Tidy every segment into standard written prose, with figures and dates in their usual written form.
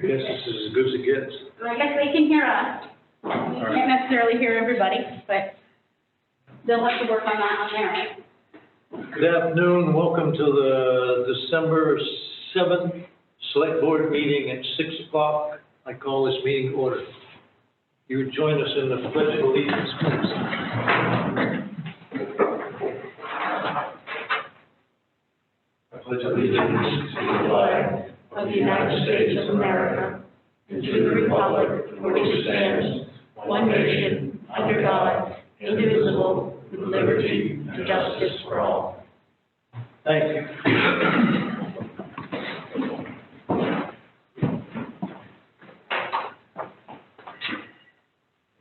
I guess this is as good as it gets. I guess they can hear us. We can't necessarily hear everybody, but they'll have to work on that on their end. Good afternoon, welcome to the December 7th Select Board meeting at 6 o'clock. I call this meeting order. You would join us in the Pledge of Allegiance, please. I pledge allegiance to the flag of the United States of America, and to the republic for which it stands, one nation, under God, indivisible, with liberty and justice for all. Thank you.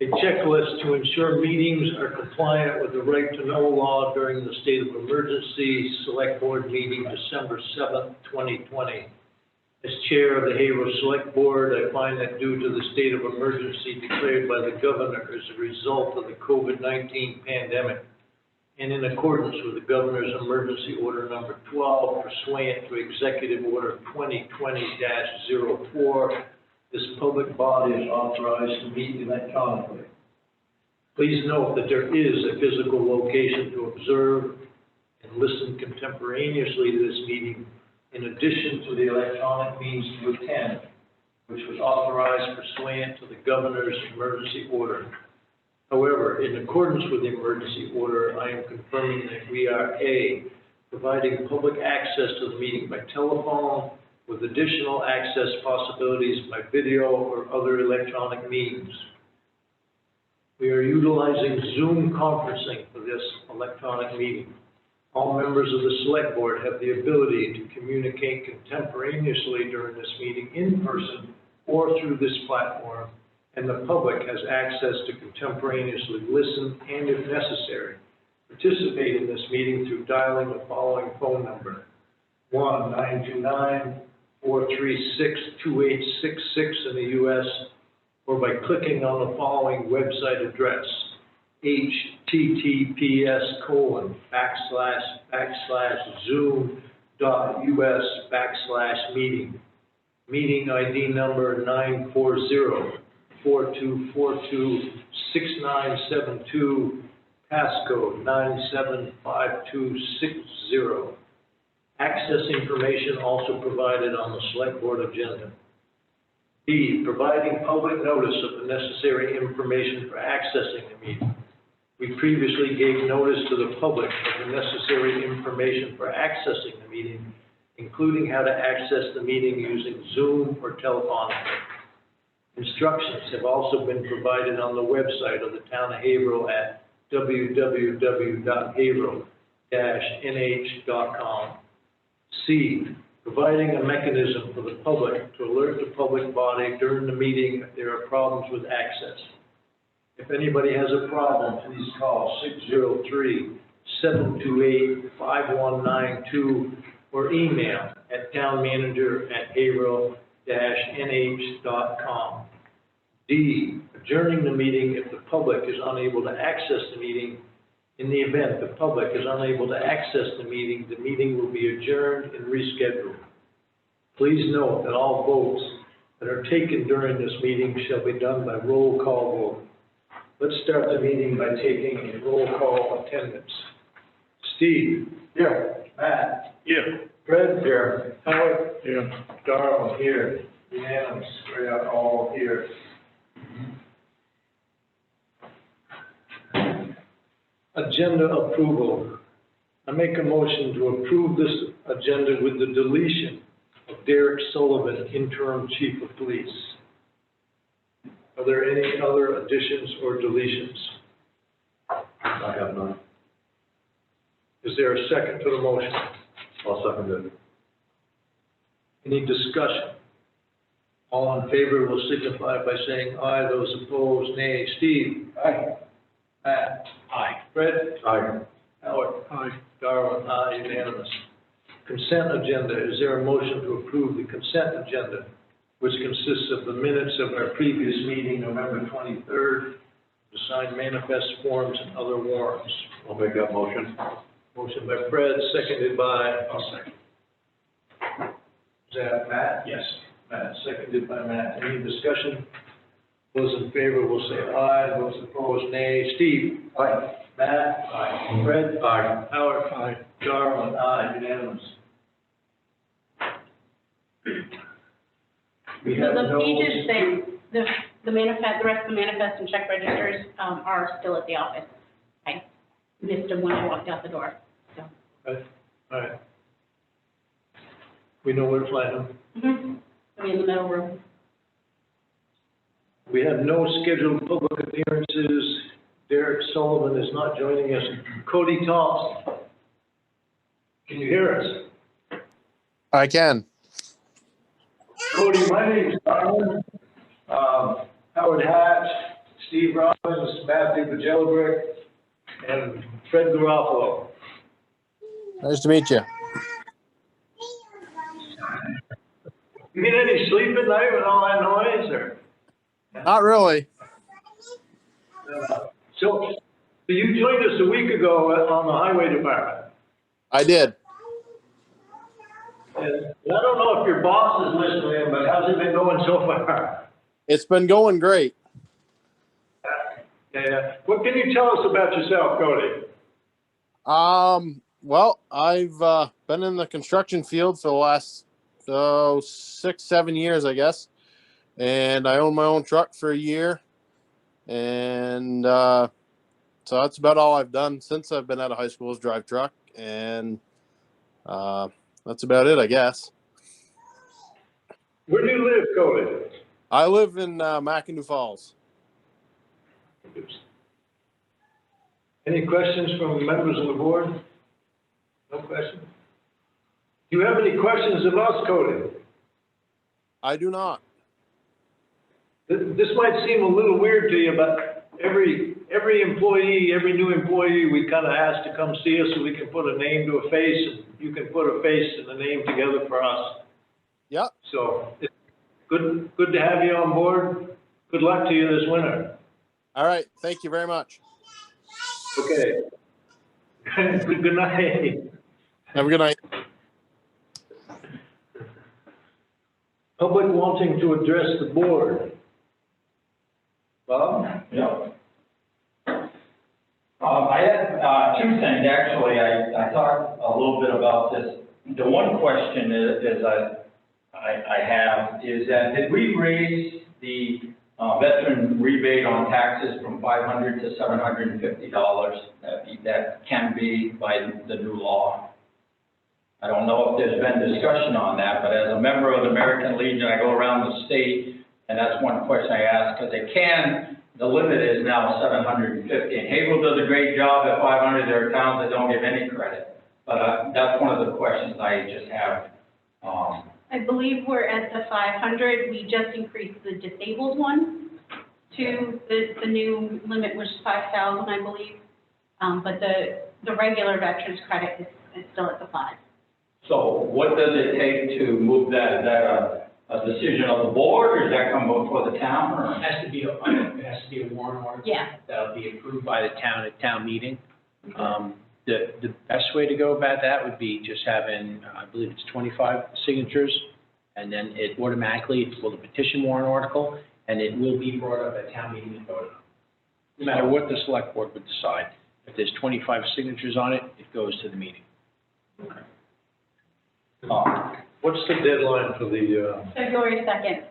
A checklist to ensure meetings are compliant with the right to know law during the state of emergency. Select Board meeting December 7th, 2020. As chair of the Haverhill Select Board, I find that due to the state of emergency declared by the governor as a result of the COVID-19 pandemic, and in accordance with the governor's emergency order number 12, pursuant to Executive Order 2020-04, this public body is authorized to meet electronically. Please note that there is a physical location to observe and listen contemporaneously to this meeting, in addition to the electronic means to attend, which was authorized pursuant to the governor's emergency order. However, in accordance with the emergency order, I am confirming that we are A, providing public access to the meeting by telephone, with additional access possibilities by video or other electronic means. We are utilizing Zoom conferencing for this electronic meeting. All members of the Select Board have the ability to communicate contemporaneously during this meeting in person or through this platform, and the public has access to contemporaneously listen and, if necessary, participate in this meeting through dialing the following phone number: 1-929-436-2866 in the U.S., or by clicking on the following website address: https://zoom.us/meeting. Meeting ID number 940-4242-6972, passcode 975260. Access information also provided on the Select Board agenda. B, providing public notice of the necessary information for accessing the meeting. We previously gave notice to the public of the necessary information for accessing the meeting, including how to access the meeting using Zoom or telephonically. Instructions have also been provided on the website of the Town of Haverhill at www.haverhill-nh.com. C, providing a mechanism for the public to alert the public body during the meeting if there are problems with access. If anybody has a problem, please call 603-728-5192 or email at townmanager@haverhill-nh.com. D, adjourning the meeting if the public is unable to access the meeting. In the event the public is unable to access the meeting will be adjourned and rescheduled. Please note that all votes that are taken during this meeting shall be done by roll call vote. Let's start the meeting by taking a roll call attendance. Steve? Here. Matt? Here. Fred? Here. Howard? Here. Darrell? Here. Unanimous. We are all here. Agenda approval. I make a motion to approve this agenda with the deletion of Derek Sullivan, interim chief of police. Are there any other additions or deletions? I have none. Is there a second to the motion? I'll second it. Any discussion? All in favor will signify by saying aye. Those opposed, nay. Steve? Aye. Matt? Aye. Fred? Aye. Howard? Aye. Darwin? Aye. Unanimous. Consent agenda. Is there a motion to approve the consent agenda, which consists of the minutes of our previous meeting, November 23rd, the signed manifest forms and other warrants? I'll make that motion. Motion by Fred, seconded by? I'll second. Is that Matt? Yes. Matt, seconded by Matt. Any discussion? Those in favor will say aye, those opposed nay. Steve? Aye. Matt? Aye. Fred? Aye. Howard? Aye. Darrell? Aye, unanimous. We So have the no- pages that, the manifest, the rest of the manifest and check registers, are still at the office. I missed them when I walked out the door, so. Okay, all right. We know where to find them. Mm-hmm. I'm in the middle room. We have no scheduled public appearances. Derek Sullivan is not joining us. Cody Thompson, can you hear us? I can. Cody, my name is Darwin. Howard Hatch, Steve Robbins, Matthew Bajelbrick, and Fred Garofalo. Nice to meet you. You get any sleep at night with all that noise, or? Not really. So you joined us a week ago on the highway department. I did. And I don't know if your boss is listening, but how's it been going so far? It's been going great. Yeah. What can you tell us about yourself, Cody? Well, I've been in the construction field for the last 6-7 years, I guess. And I own my own truck for a year. And so that's about all I've done since I've been out of high school is drive truck. And that's about it, I guess. Where do you live, Cody? I live in McIndoe Falls. Any questions from members of the board? No questions? Do you have any questions of us, Cody? I do not. This might seem a little weird to you, but every employee, every new employee, we kind of ask to come see us so we can put a name to a face, and you can put a face and a name together for us. Yep. So it's good to have you on board. Good luck to you this winter. All right. Thank you very much. Okay. Good night. Have a good night. Public wanting to address the board. Bob? Yep. I had two things, actually. I talked a little bit about this. The one question is I have is that did we raise the veteran rebate on taxes from $500 to $750 that can be by the new law? I don't know if there's been discussion on that, but as a member of the American Legion, I go around the state, and that's one question I ask, because the limit is now $750. And Haverhill does a great job at $500. There are towns that don't give any credit. But that's one of the questions I just have. I believe we're at the 500. We just increased the disabled one to the new limit, which is 5,000, I believe. But the regular veterans credit is still at the 5. So what does it take to move that? Is that a decision of the board, or does that come before the town? Or? It has to be a warrant article. Yeah. That'll be approved by the town at town meeting. The best way to go about that would be just having, I believe it's 25 signatures, and then it automatically, it's called a petition warrant article, and it will be brought up at town meeting and voted on. No matter what the select board would decide. If there's 25 signatures on it, it goes to the meeting. Okay. What's the deadline for the, February 2nd,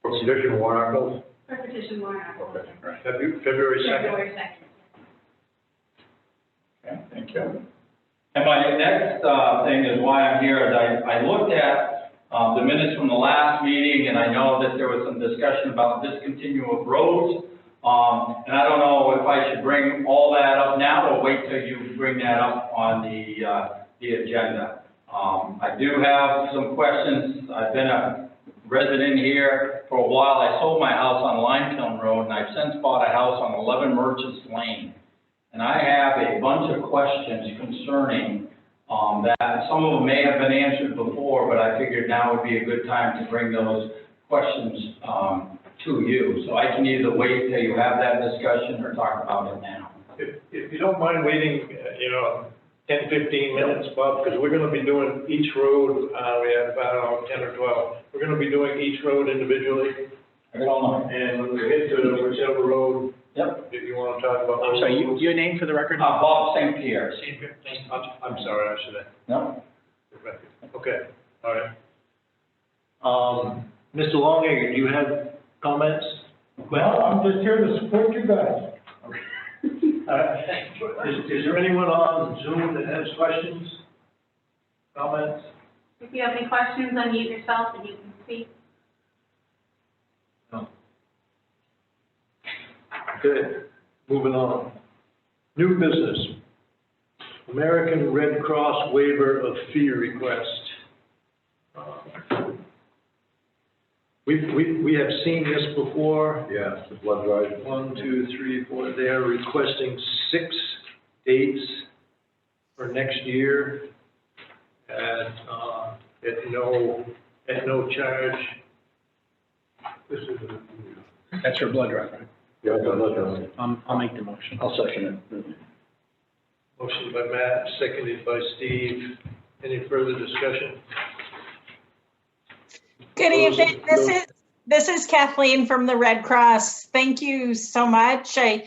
petition warrant articles? for petition warrant article. Right. February 2nd? February 2nd. Okay, thank you. And my next thing is why I'm here is I looked at the minutes from the last meeting, and I know that there was some discussion about discontinuous roads. And I don't know if I should bring all that up now or wait till you bring that up on the agenda. I do have some questions. I've been a resident here for a while. I sold my house on Limekiln Road, and I've since bought a house on 11 Merchants Lane. And I have a bunch of questions concerning that. Some of them may have been answered before, but I figured now would be a good time to bring those questions to you. So I can either wait till you have that discussion or talk about it now. If you don't mind waiting, 10, 15 minutes, Bob, because we're gonna be doing each road, we have about 10 or 12. We're gonna be doing each road individually, I don't know. and when we get to whichever road Yep. that you wanna talk about. I'm sorry, your name for the record? Bob St. Pierre. I'm sorry, I should have. No? Okay, all right. Mr. Longager, do you have comments? Well, I'm just here to support you guys. Is there anyone on Zoom that has questions, comments? If you have any questions, unmute yourself and you can speak. No. Good, moving on. New business. American Red Cross waiver of fee request. We have seen this before. Yeah, the blood drive. 1, 2, 3, 4, they are requesting 6 dates for next year at no charge. This is, That's for blood drive, right? Yeah, blood drive. I'll make the motion. I'll second it. motion by Matt, seconded by Steve. Any further discussion? Good evening. This is Kathleen from the Red Cross. Thank you so much. I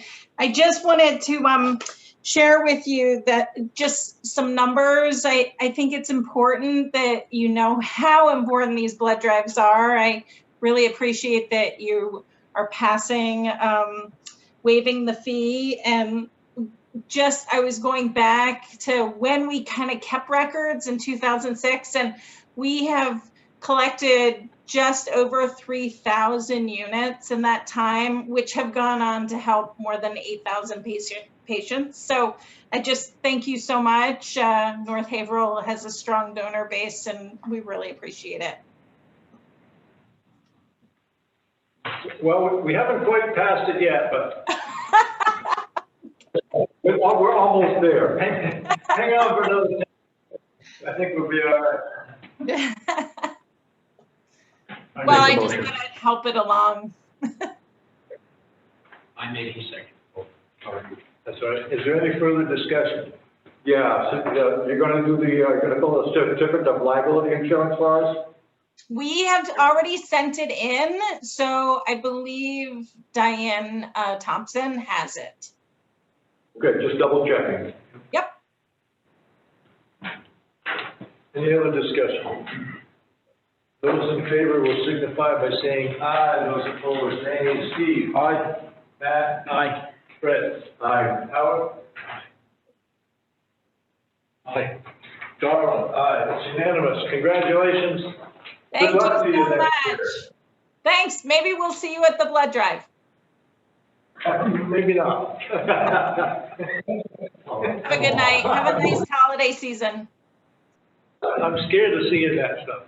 just wanted to share with you that just some numbers. I think it's important that you know how important these blood drives are. I really appreciate that you are passing waiving the fee, and just I was going back to when we kind of kept records in 2006, and we have collected just over 3,000 units in that time, which have gone on to help more than 8,000 patients. So I just thank you so much. North Haverhill has a strong donor base, and we really appreciate it. Well, we haven't quite passed it yet, but we're almost there. Hang on for another 10. I think we'll be all right. Well, I just thought I'd help it along. I made a second. That's all right. Is there any further discussion? Yeah, so, you're gonna do gonna build a certificate of liability insurance for us? We have already sent it in, so I believe Diane Thompson has it. Good, just double checking. Yep. Any other discussion? Those in favor will signify by saying aye. Those opposed, nay. Steve? Aye. Matt? Aye. Fred? Aye. Howard? Aye. Darrell? Aye. It's unanimous. Congratulations. Thank Good luck to you you so next much. Thanks. Maybe we'll see you at the blood drive. Maybe not. Have a good night. Have a nice holiday season. I'm scared to see that stuff.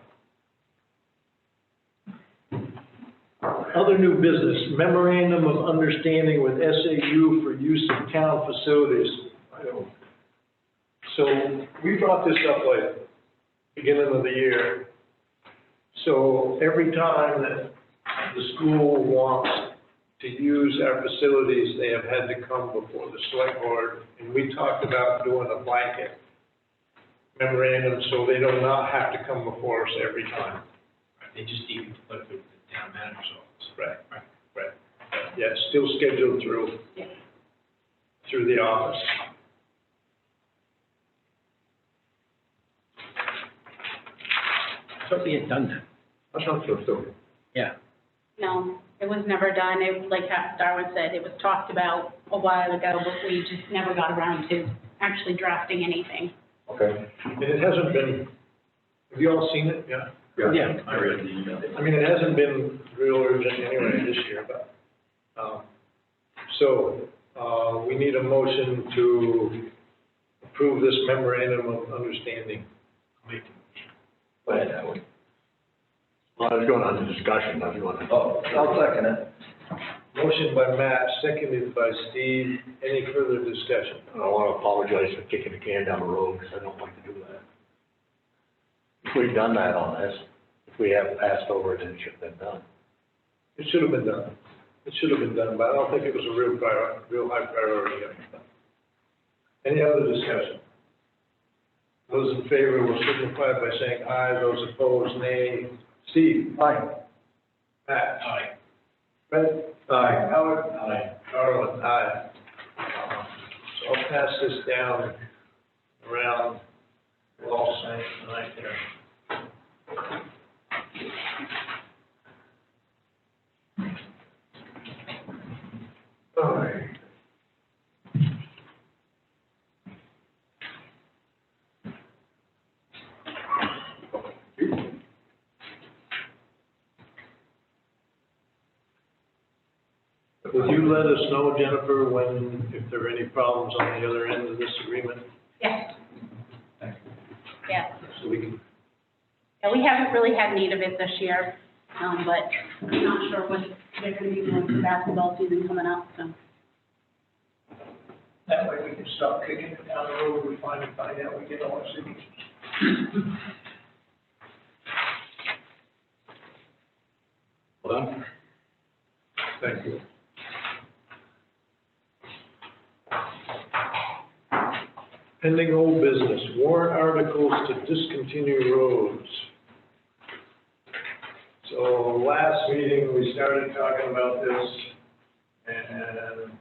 Other new business, memorandum of understanding with SAU for use of town facilities. So we brought this up like beginning of the year. So every time that the school wants to use our facilities, they have had to come before the select board. And we talked about doing a blanket memorandum so they do not have to come before us every time. They just need to put the town manager's office. Right. Yeah, it's still scheduled through the office. I thought we had done that. I thought so too. Yeah. No, it was never done. It, like Darwin said, it was talked about a while ago, but we just never got around to actually drafting anything. Okay. And it hasn't been, have you all seen it? Yeah. Yeah, I read the email. I mean, it hasn't been real urgent anyway this year, but, we need a motion to approve this memorandum of understanding. Go ahead, Howard. Well, I was going on the discussion, if you want to. Oh, I'll second it. Motion by Matt, seconded by Steve. Any further discussion? I want to apologize for kicking the can down the road, because I don't like to do that. If we'd done that on this, if we have passed over it, then it should have been done. It should have been done. It should have been done, but I don't think it was a real high priority. Any other discussion? Those in favor will signify by saying aye, those opposed, nay. Steve? Aye. Pat? Aye. Fred? Aye. Howard? Aye. Carlin? Aye. So I'll pass this down around, we'll all sign it tonight there. All right. Would you let us know, Jennifer, if there are any problems on the other end of this agreement? Yes. Yeah. So we can, Yeah, we haven't really had need of it this year, but I'm not sure when they're gonna be doing the basketball season coming up, so. that way we can stop kicking it down the road, we find out we get all our signatures. Well, thank you. Pending old business, warrant articles to discontinue roads. So last meeting, we started talking about this, and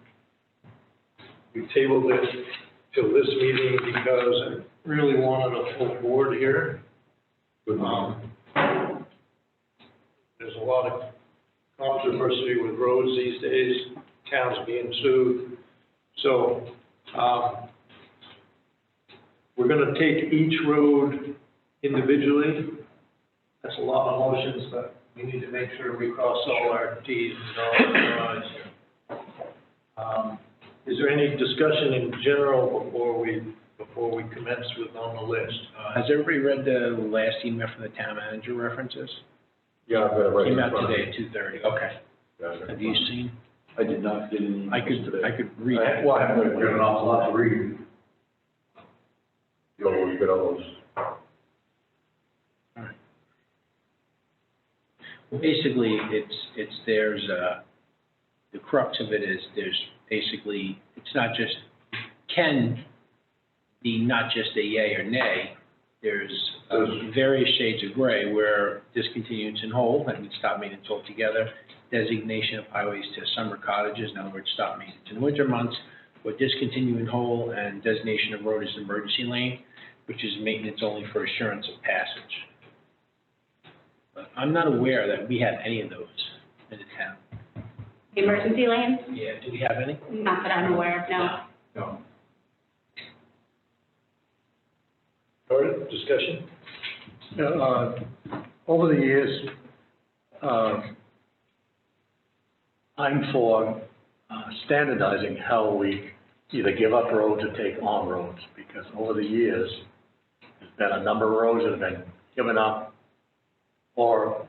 we tabled it till this meeting because I really wanted a full board here. There's a lot of controversy with roads these days, towns being sued. So, we're gonna take each road individually. That's a lot of motions, but we need to make sure we cross all our Ts and dot our Is here. Is there any discussion in general before we commence with on the list? Has everybody read the last email from the town manager references? Yeah, I've got it right in Came out front of me. today at 2:30, okay. Yeah, Have you seen? I did not get any. I could read it. Well, I haven't got an awful lot to read. You always get all those. Well, basically, the crux of it is basically, it's not just, can be not just a yay or nay. There's various shades of gray where discontinuance in whole, that means stop maintenance altogether, designation of highways to summer cottages, in other words, stop maintenance in winter months, or discontinue in whole, and designation of road as emergency lane, which is maintenance only for assurance of passage. But I'm not aware that we have any of those in the town. Emergency lanes? Yeah, do we have any? Not that I'm aware of, no. No. All right, discussion? Over the years, I'm for standardizing how we either give up roads or take on roads, because over the years, there's been a number of roads that have been given up or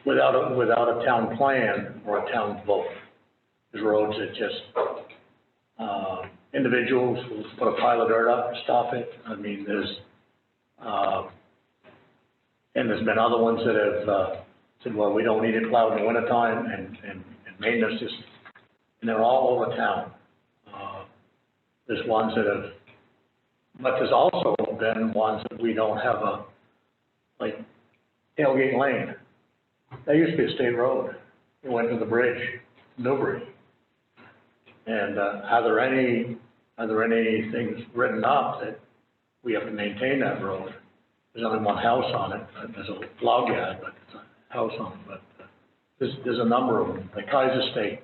without a town plan or a town vote. There's roads that just, individuals will put a pile of dirt up and stop it. I mean, and there's been other ones that have said, well, we don't need it plowed in the wintertime, and maintenance just, and they're all over town. There's ones that have, but there's also been ones that we don't have like Tailgate Lane. That used to be a state road. It went to the bridge, Newbury. And are there any things written up that we have to maintain that road? There's only one house on it. There's a log yard, but it's a house on it. But there's a number of them. The Kaiser State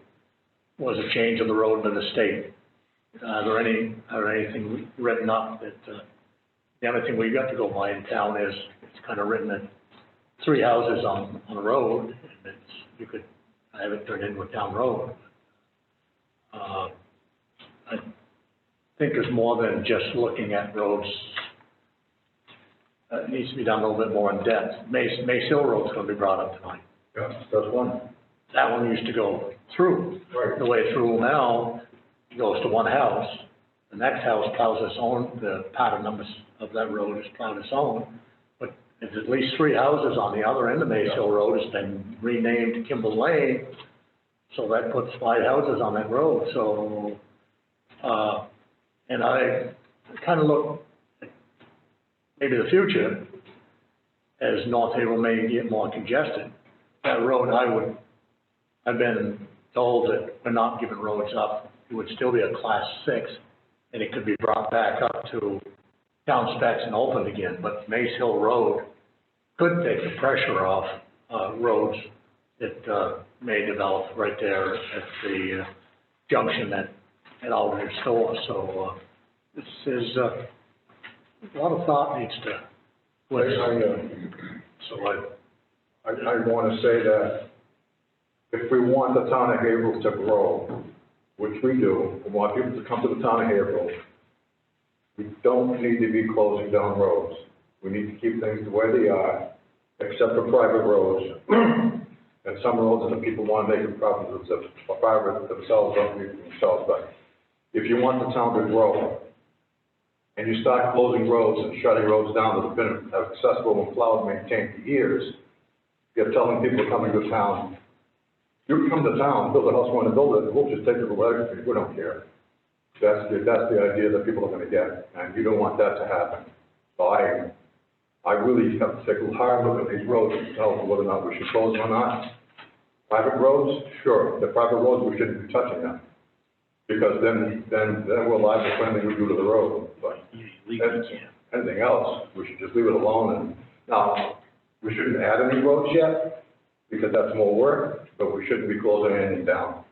was a change of the road to the state. Are there anything written up that the only thing we've got to go by in town is it's kind of written that 3 houses on a road, and you could have it turned into a town road. I think there's more than just looking at roads. It needs to be done a little bit more in depth. Mace Hill Road's going to be brought up tonight. Yeah, that's one. That one used to go through. Right. The way it's through now, it goes to one house. The next house plows its own, the pattern numbers of that road is plowed its own. But there's at least 3 houses on the other end of Mace Hill Road. It's been renamed Kimball Lane. So that puts 5 houses on that road. So, and I kind of look, maybe the future, as North Havel may get more congested, that road, I've been told that we're not giving roads up. It would still be a class 6, and it could be brought back up to town specs and opened again. But Mace Hill Road could take the pressure off roads that may develop right there at the junction at Alderman Store. So this is a lot of thought needs to. I want to say that if we want the town of Haverhill to grow, which we do, we want people to come to the town of Haverhill, we don't need to be closing down roads. We need to keep things the way they are, except for private roads. And some roads that people want to make them private themselves, don't need themselves. But if you want the town to grow, and you start closing roads and shutting roads down that have been accessible and plowed and maintained for years, you're telling people coming to town, you come to town, build a house, want to build it, we'll just take it away, we don't care. That's the idea that people are going to get, and you don't want that to happen. So I really have to take a hard look at these roads and tell them whether or not we should close them or not. Private roads, sure, the private roads, we shouldn't be touching them. Because then we're liable for anything we do to the road. But anything else, we should just leave it alone. And now, we shouldn't add any roads yet, because that's more work, but we shouldn't be closing anything down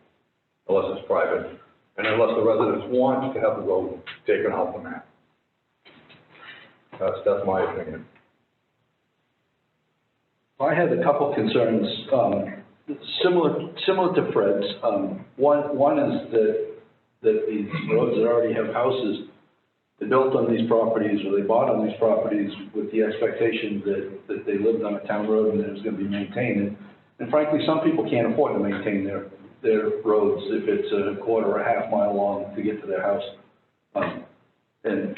unless it's private. And unless the residents want to have the road taken off the map. That's my opinion. I had a couple concerns, similar to Fred's. One is that these roads that already have houses, they built on these properties or they bought on these properties with the expectation that they lived on a town road and that it was going to be maintained. And frankly, some people can't afford to maintain their roads if it's a quarter or a half mile long to get to their house. And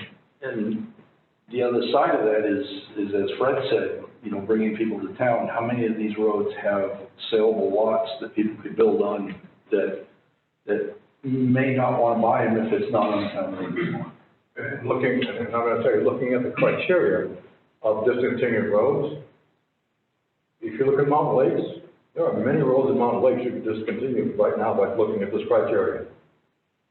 the other side of that is as Fred said, you know, bringing people to town. How many of these roads have saleable lots that people could build on that may not want to buy them if it's not on town road anymore? And I'm going to tell you, looking at the criteria of discontinued roads, if you look at Mountain Lakes, there are many roads in Mountain Lakes you can discontinue right now by looking at this criteria.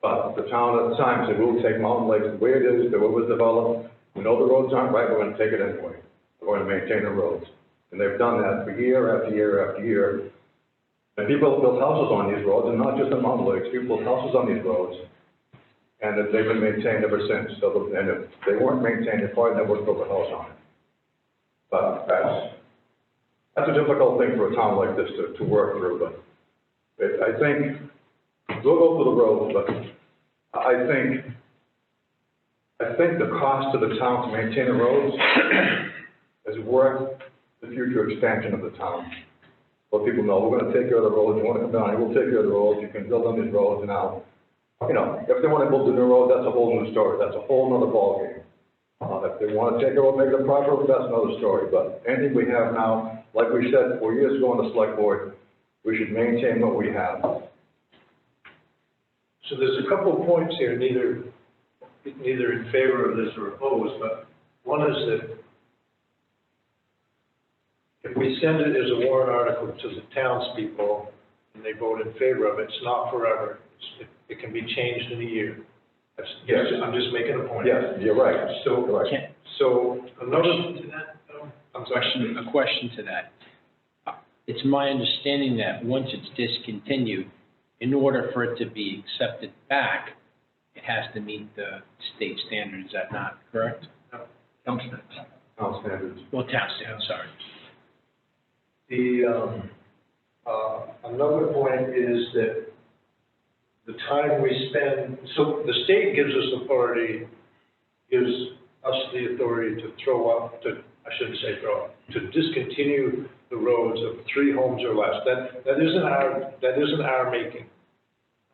But the town at the time said, we'll take Mountain Lakes the way it is, the way it was developed. We know the roads aren't right, we're going to take it anyway. We're going to maintain the roads. And they've done that for year after year after year. And people have built houses on these roads, and not just in Mountain Lakes, people built houses on these roads. And that they've been maintained ever since. So, and if they weren't maintained, they probably never would have built a house on it. But that's a difficult thing for a town like this to work through. But I think we'll go for the roads, but I think the cost to the town to maintain the roads is worth the future expansion of the town. Let people know we're going to take care of the roads. You want to come down here, we'll take care of the roads. You can build on these roads now. You know, if they want to build a new road, that's a whole new story. That's a whole nother ballgame. If they want to take it or make it a private road, that's another story. But anything we have now, like we said 4 years ago on the select board, we should maintain what we have. So there's a couple of points here, neither in favor of this or opposed, but one is that if we send it as a warrant article to the townspeople and they vote in favor of it, it's not forever. It can be changed in a year. Yes. I'm just making a point. Yes, you're right. So, Right. so another, A question to that. It's my understanding that once it's discontinued, in order for it to be accepted back, it has to meet the state standards. Is that not correct? Town standards. Well, town standards, sorry. another point is that the time we spend, so the state gives us authority, gives us the authority to throw up, I shouldn't say throw up, to discontinue the roads of 3 homes or less. That isn't our making.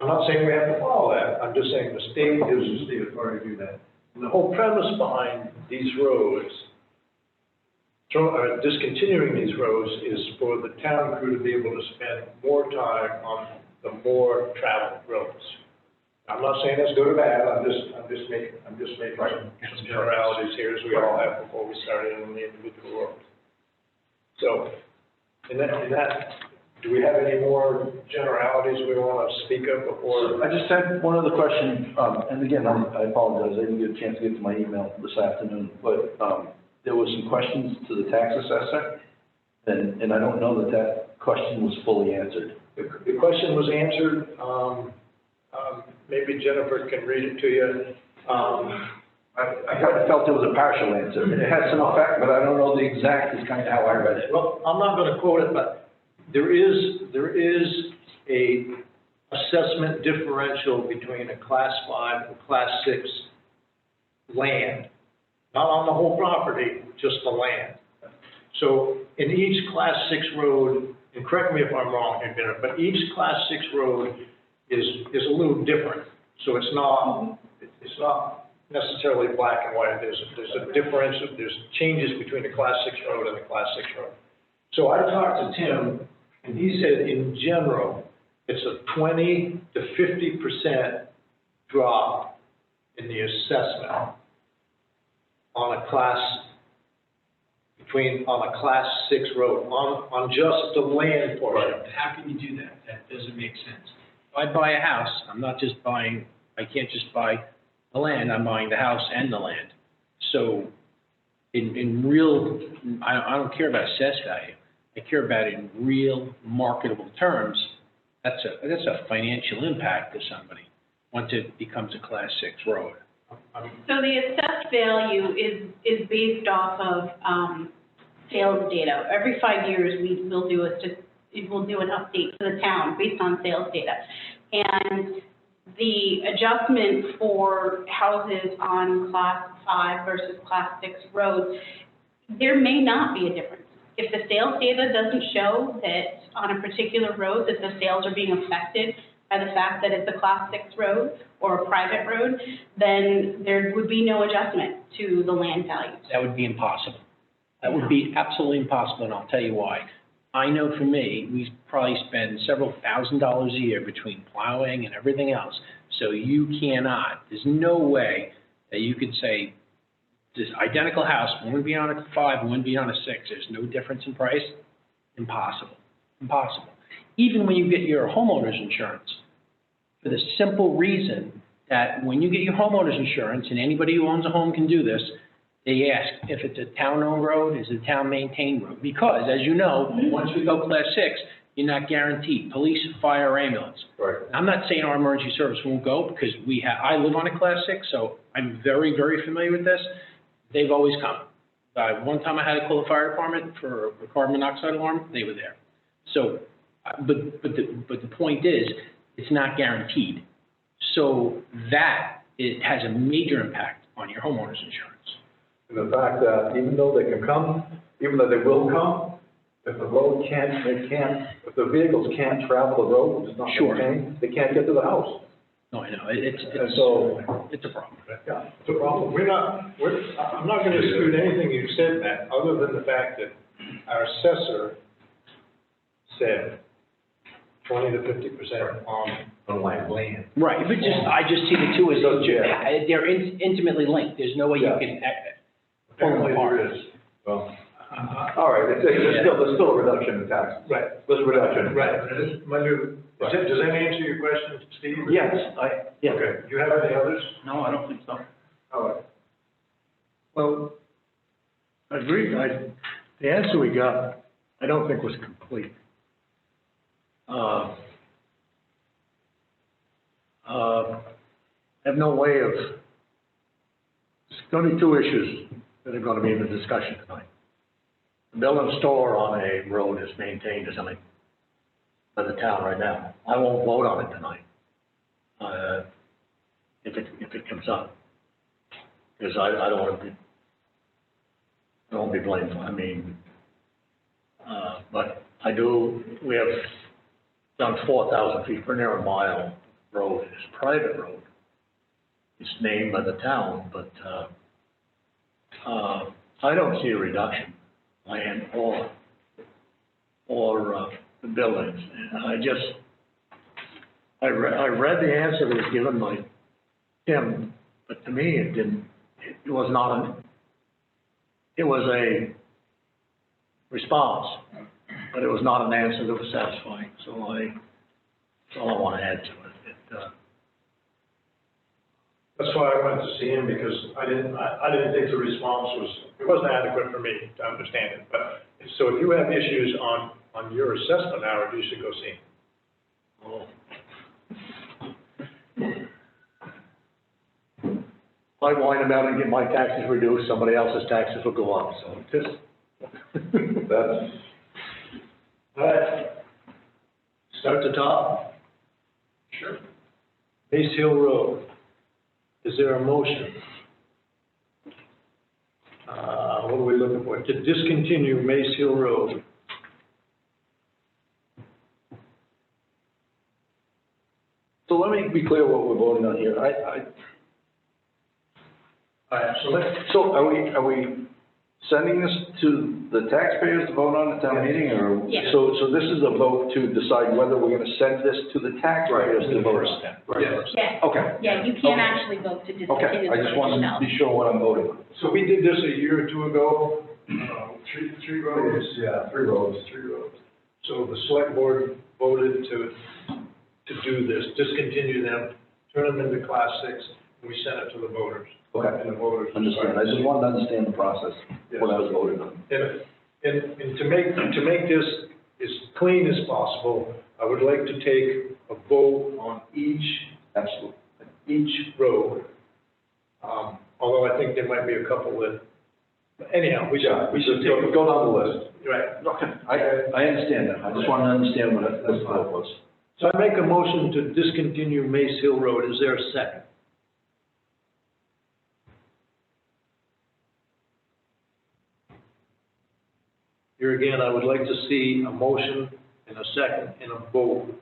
I'm not saying we have to follow that. I'm just saying the state gives us the authority to do that. And the whole premise behind these roads, discontinuing these roads, is for the town crew to be able to spend more time on the more traveled roads. I'm not saying it's good or bad, I'm just making some generalities here, as we all have before we started on the individual roads. So, in that, do we have any more generalities we want to speak of before? I just had one other question, and again, I apologize, I didn't get a chance to get to my email this afternoon, but, there was some questions to the tax assessor, and I don't know that that question was fully answered. The question was answered, maybe Jennifer can read it to you. I kind of felt it was a partial answer. It had some effect, but I don't know the exact, is kind of how I read it. Well, I'm not going to quote it, but there is a assessment differential between a Class 5 and Class 6 land, not on the whole property, just the land. So in each Class 6 road, and correct me if I'm wrong here, Jennifer, but each Class 6 road is a little different. So it's not necessarily black and white. There's a difference, there's changes between the Class 6 road and the Class 6 road. So I talked to Tim, and he said in general, it's a 20 to 50% drop in the assessment on a Class 6 road, on just the land portion. How can you do that? That doesn't make sense. If I buy a house, I can't just buy the land, I'm buying the house and the land. So in real, I don't care about assessed value. I care about it in real marketable terms. That's a financial impact to somebody once it becomes a Class 6 road. So the assessed value is based off of sales data. Every 5 years, we'll do an update to the town based on sales data. And the adjustment for houses on Class 5 versus Class 6 roads, there may not be a difference. If the sales data doesn't show that on a particular road that the sales are being affected by the fact that it's a Class 6 road or a private road, then there would be no adjustment to the land value. That would be impossible. That would be absolutely impossible, and I'll tell you why. I know for me, we probably spend several $1,000s a year between plowing and everything else. So you cannot, there's no way that you could say, this identical house, one would be on a 5, one would be on a 6. There's no difference in price. Impossible. Impossible. Even when you get your homeowner's insurance, for the simple reason that when you get your homeowner's insurance, and anybody who owns a home can do this, they ask if it's a town-owned road, is it a town-maintained road? Because, as you know, once we go Class 6, you're not guaranteed. Police, fire, ambulance. Right. I'm not saying our emergency service won't go, because I live on a Class 6, so I'm very, very familiar with this. They've always come. One time I had to call the fire department for a carbon monoxide alarm, they were there. So, but the point is, it's not guaranteed. So it has a major impact on your homeowner's insurance. And the fact that even though they can come, even though they will come, if the road if the vehicles can't travel the road, it's not maintained, they can't get to the house. No, I know, And it's so, a problem. yeah, it's a problem. I'm not going to dispute anything you said, Matt, other than the fact that our assessor said 20 to 50% on land. Right, but I just see the two as, they're intimately linked. There's no way you can pull them apart. There is. Well, all right, there's still a reduction in tax. Right. There's a reduction. Right. Does that answer your question, Steve? Yes, Okay. Do you have any others? No, I don't think so. All right. Well, I agree. The answer we got, I don't think was complete. I have no way of, there's going to be two issues that are going to be in the discussion tonight. The building store on a road is maintained as something by the town right now. I won't vote on it tonight, if it comes up, because I don't want to be blamed. I mean, but we have done 4,000 feet per near a mile road. It's a private road. It's named by the town, but I don't see a reduction, land or the buildings. I read the answer that was given by Tim, but to me, it was not it was a response, but it was not an answer that was satisfying, so that's all I want to add to it. That's why I went to see him, because I didn't think the response it wasn't adequate for me to understand it. But, so if you have issues on your assessment, Howard, you should go see him. Oh. If I whine about it and get my taxes reduced, somebody else's taxes will go up, so just. That's. All right. Start at the top. Sure. Mace Hill Road. Is there a motion? What are we looking for? To discontinue Mace Hill Road. So let me be clear what we're voting on here. All right, So are we sending this to the taxpayers to vote on at town meeting, or? Yes. So this is a vote to decide whether we're gonna send this to the taxpayers to vote on? Yes. Yeah, Okay, yeah, you can't Okay. actually vote to okay, discontinue I the just road wanted to yourself. be sure what I'm voting on. So we did this a year or two ago, three roads? Yeah, three roads. So the select board voted to do this, discontinue them, turn them into class 6, and we sent it to the voters. Okay, And the voters. understand. I just wanted to understand the process, what I was voting on. And to make this as clean as possible, I would like to take a vote on Absolutely. each road. Although I think there might be a couple that, but anyhow, we should take. Go down the list. Right. Okay, I understand that. I just wanted to understand what the vote was. So I make a motion to discontinue Mace Hill Road. Is there a second? Here again, I would like to see a motion and a second and a vote.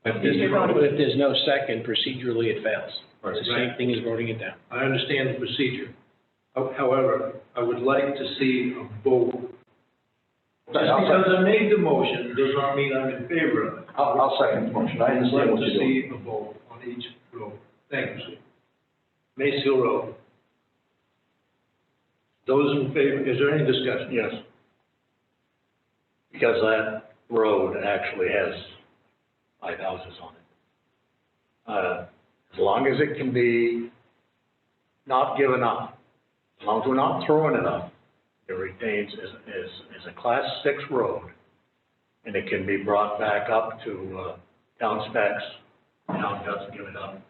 If there's no second, procedurally it fails. It's the same thing as voting it down. I understand the procedure. However, I would like to see a vote. Just because I made the motion does not mean I'm in favor of it. I'll second the motion. I I'd understand like what to you're doing. see a vote on each road. Thank you, Steve. Mace Hill Road. Those in favor, is there any discussion? Yes. Because that road actually has 5 houses on it. As long as it can be not given up, as long as we're not throwing it up, it retains as a class 6 road, and it can be brought back up to, town specs, town doesn't give it up.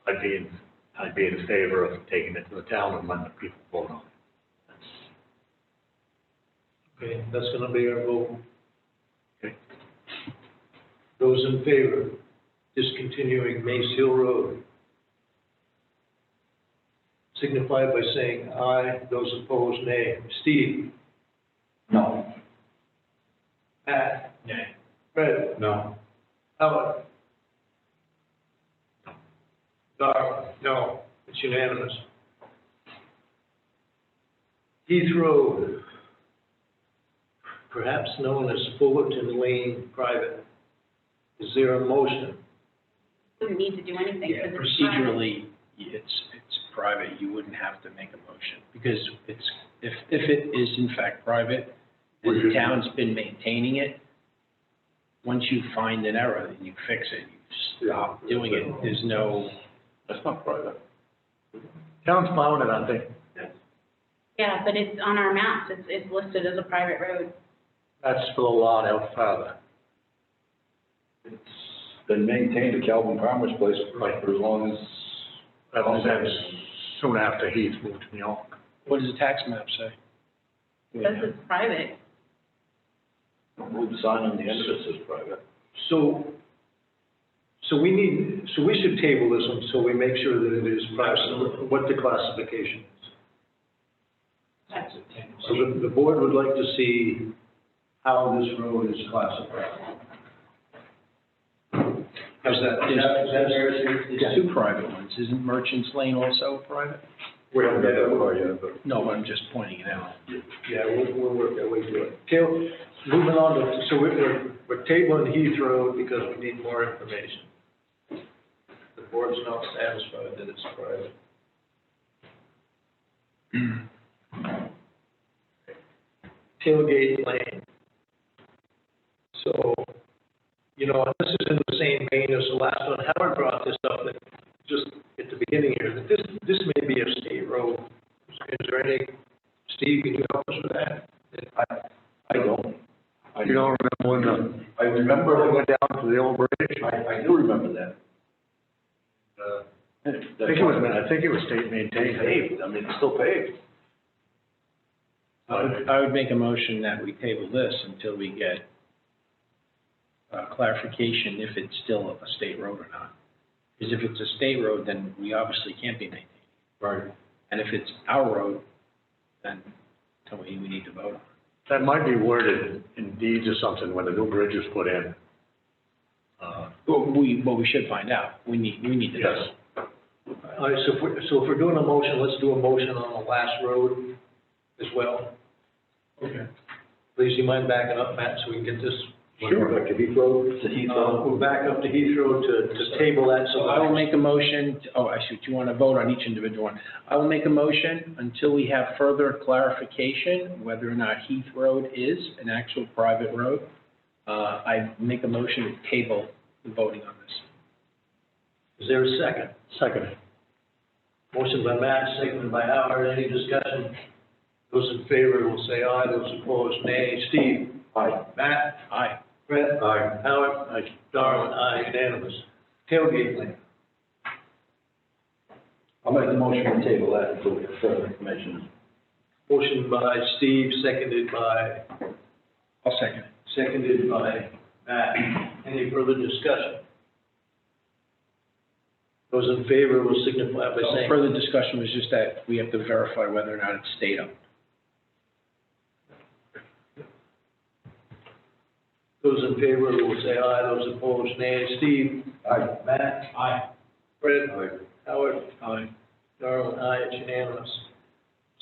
I'd be in favor of taking it to the town and letting the people vote on it. Okay, that's gonna be our vote. Okay. Those in favor, discontinuing Mace Hill Road, signify by saying aye. Those opposed, nay. Steve? No. Pat? Nay. Fred? No. Howard? Darrell? No. It's unanimous. Heath Road, perhaps known as Fullerton Lane Private. Is there a motion? Wouldn't need to do anything Yeah, for this. procedurally, it's private, you wouldn't have to make a motion, because if it is in fact private, and the town's been maintaining it, once you find an error, and you fix it, you stop doing it, there's no. That's not private. Town's plowing it, aren't they? Yeah, but it's on our maps, it's listed as a private road. That's for the lot out farther. It's been maintained at Calvin Farmer's place for as long as. That was soon after Heath moved to New York. What does the tax map say? It says it's private. Move the sign on the end of it says private. So we should table this until we make sure that it is private, what the classification is. That's So the board would like to see how this road is classified. How's that? There's two private ones, isn't Merchants Lane also private? We haven't got that far yet, but. No, I'm just pointing it out. Yeah, we'll work our way through it. Caleb, moving on to, so we're tabling Heath Road because we need more information. The board's not satisfied that it's private. Tailgate Lane. So, you know, this is in the same vein as the last one. Howard brought this up that just at the beginning here, that this may be a state road. Is there any, Steve, can you help us with that? I don't. You don't remember when I remember they went down to the old bridge? I do remember that. I think it was state maintained. Paved, I mean, it's still paved. I would make a motion that we table this until we get clarification if it's still a state road or not. Because if it's a state road, then we obviously can't be maintaining. Right. And if it's our road, then we need to vote on it. That might be worded in deeds or something when the new bridge is put in. But we should find out. We need to know. Yes. All right, so if we're doing a motion, let's do a motion on the last road as well. Okay. Please, you mind backing up, Matt, so we can get this? Sure. Back to Heath Road? To Heath Road. We'll back up to Heath Road to table that, so. So I will make a motion, do you want to vote on each individual one? I will make a motion until we have further clarification whether or not Heath Road is an actual private road. I make a motion to table the voting on this. Is there a second? Second. Motion by Matt, seconded by Howard. Any discussion? Those in favor will say aye, those opposed nay. Steve? Aye. Matt? Aye. Brett? Aye. Howard? Aye. Darrell? Aye, unanimous. Tailgate Lane. I'll make the motion to table that until we have further information. Motion by Steve, seconded by, I'll second it. seconded by Matt. Any further discussion? Those in favor will signify by saying. Further discussion was just that we have to verify whether or not it's state-owned. Those in favor will say aye, those opposed nay. Steve? Aye. Matt? Aye. Brett? Aye. Howard? Aye. Darrell? Aye, it's unanimous.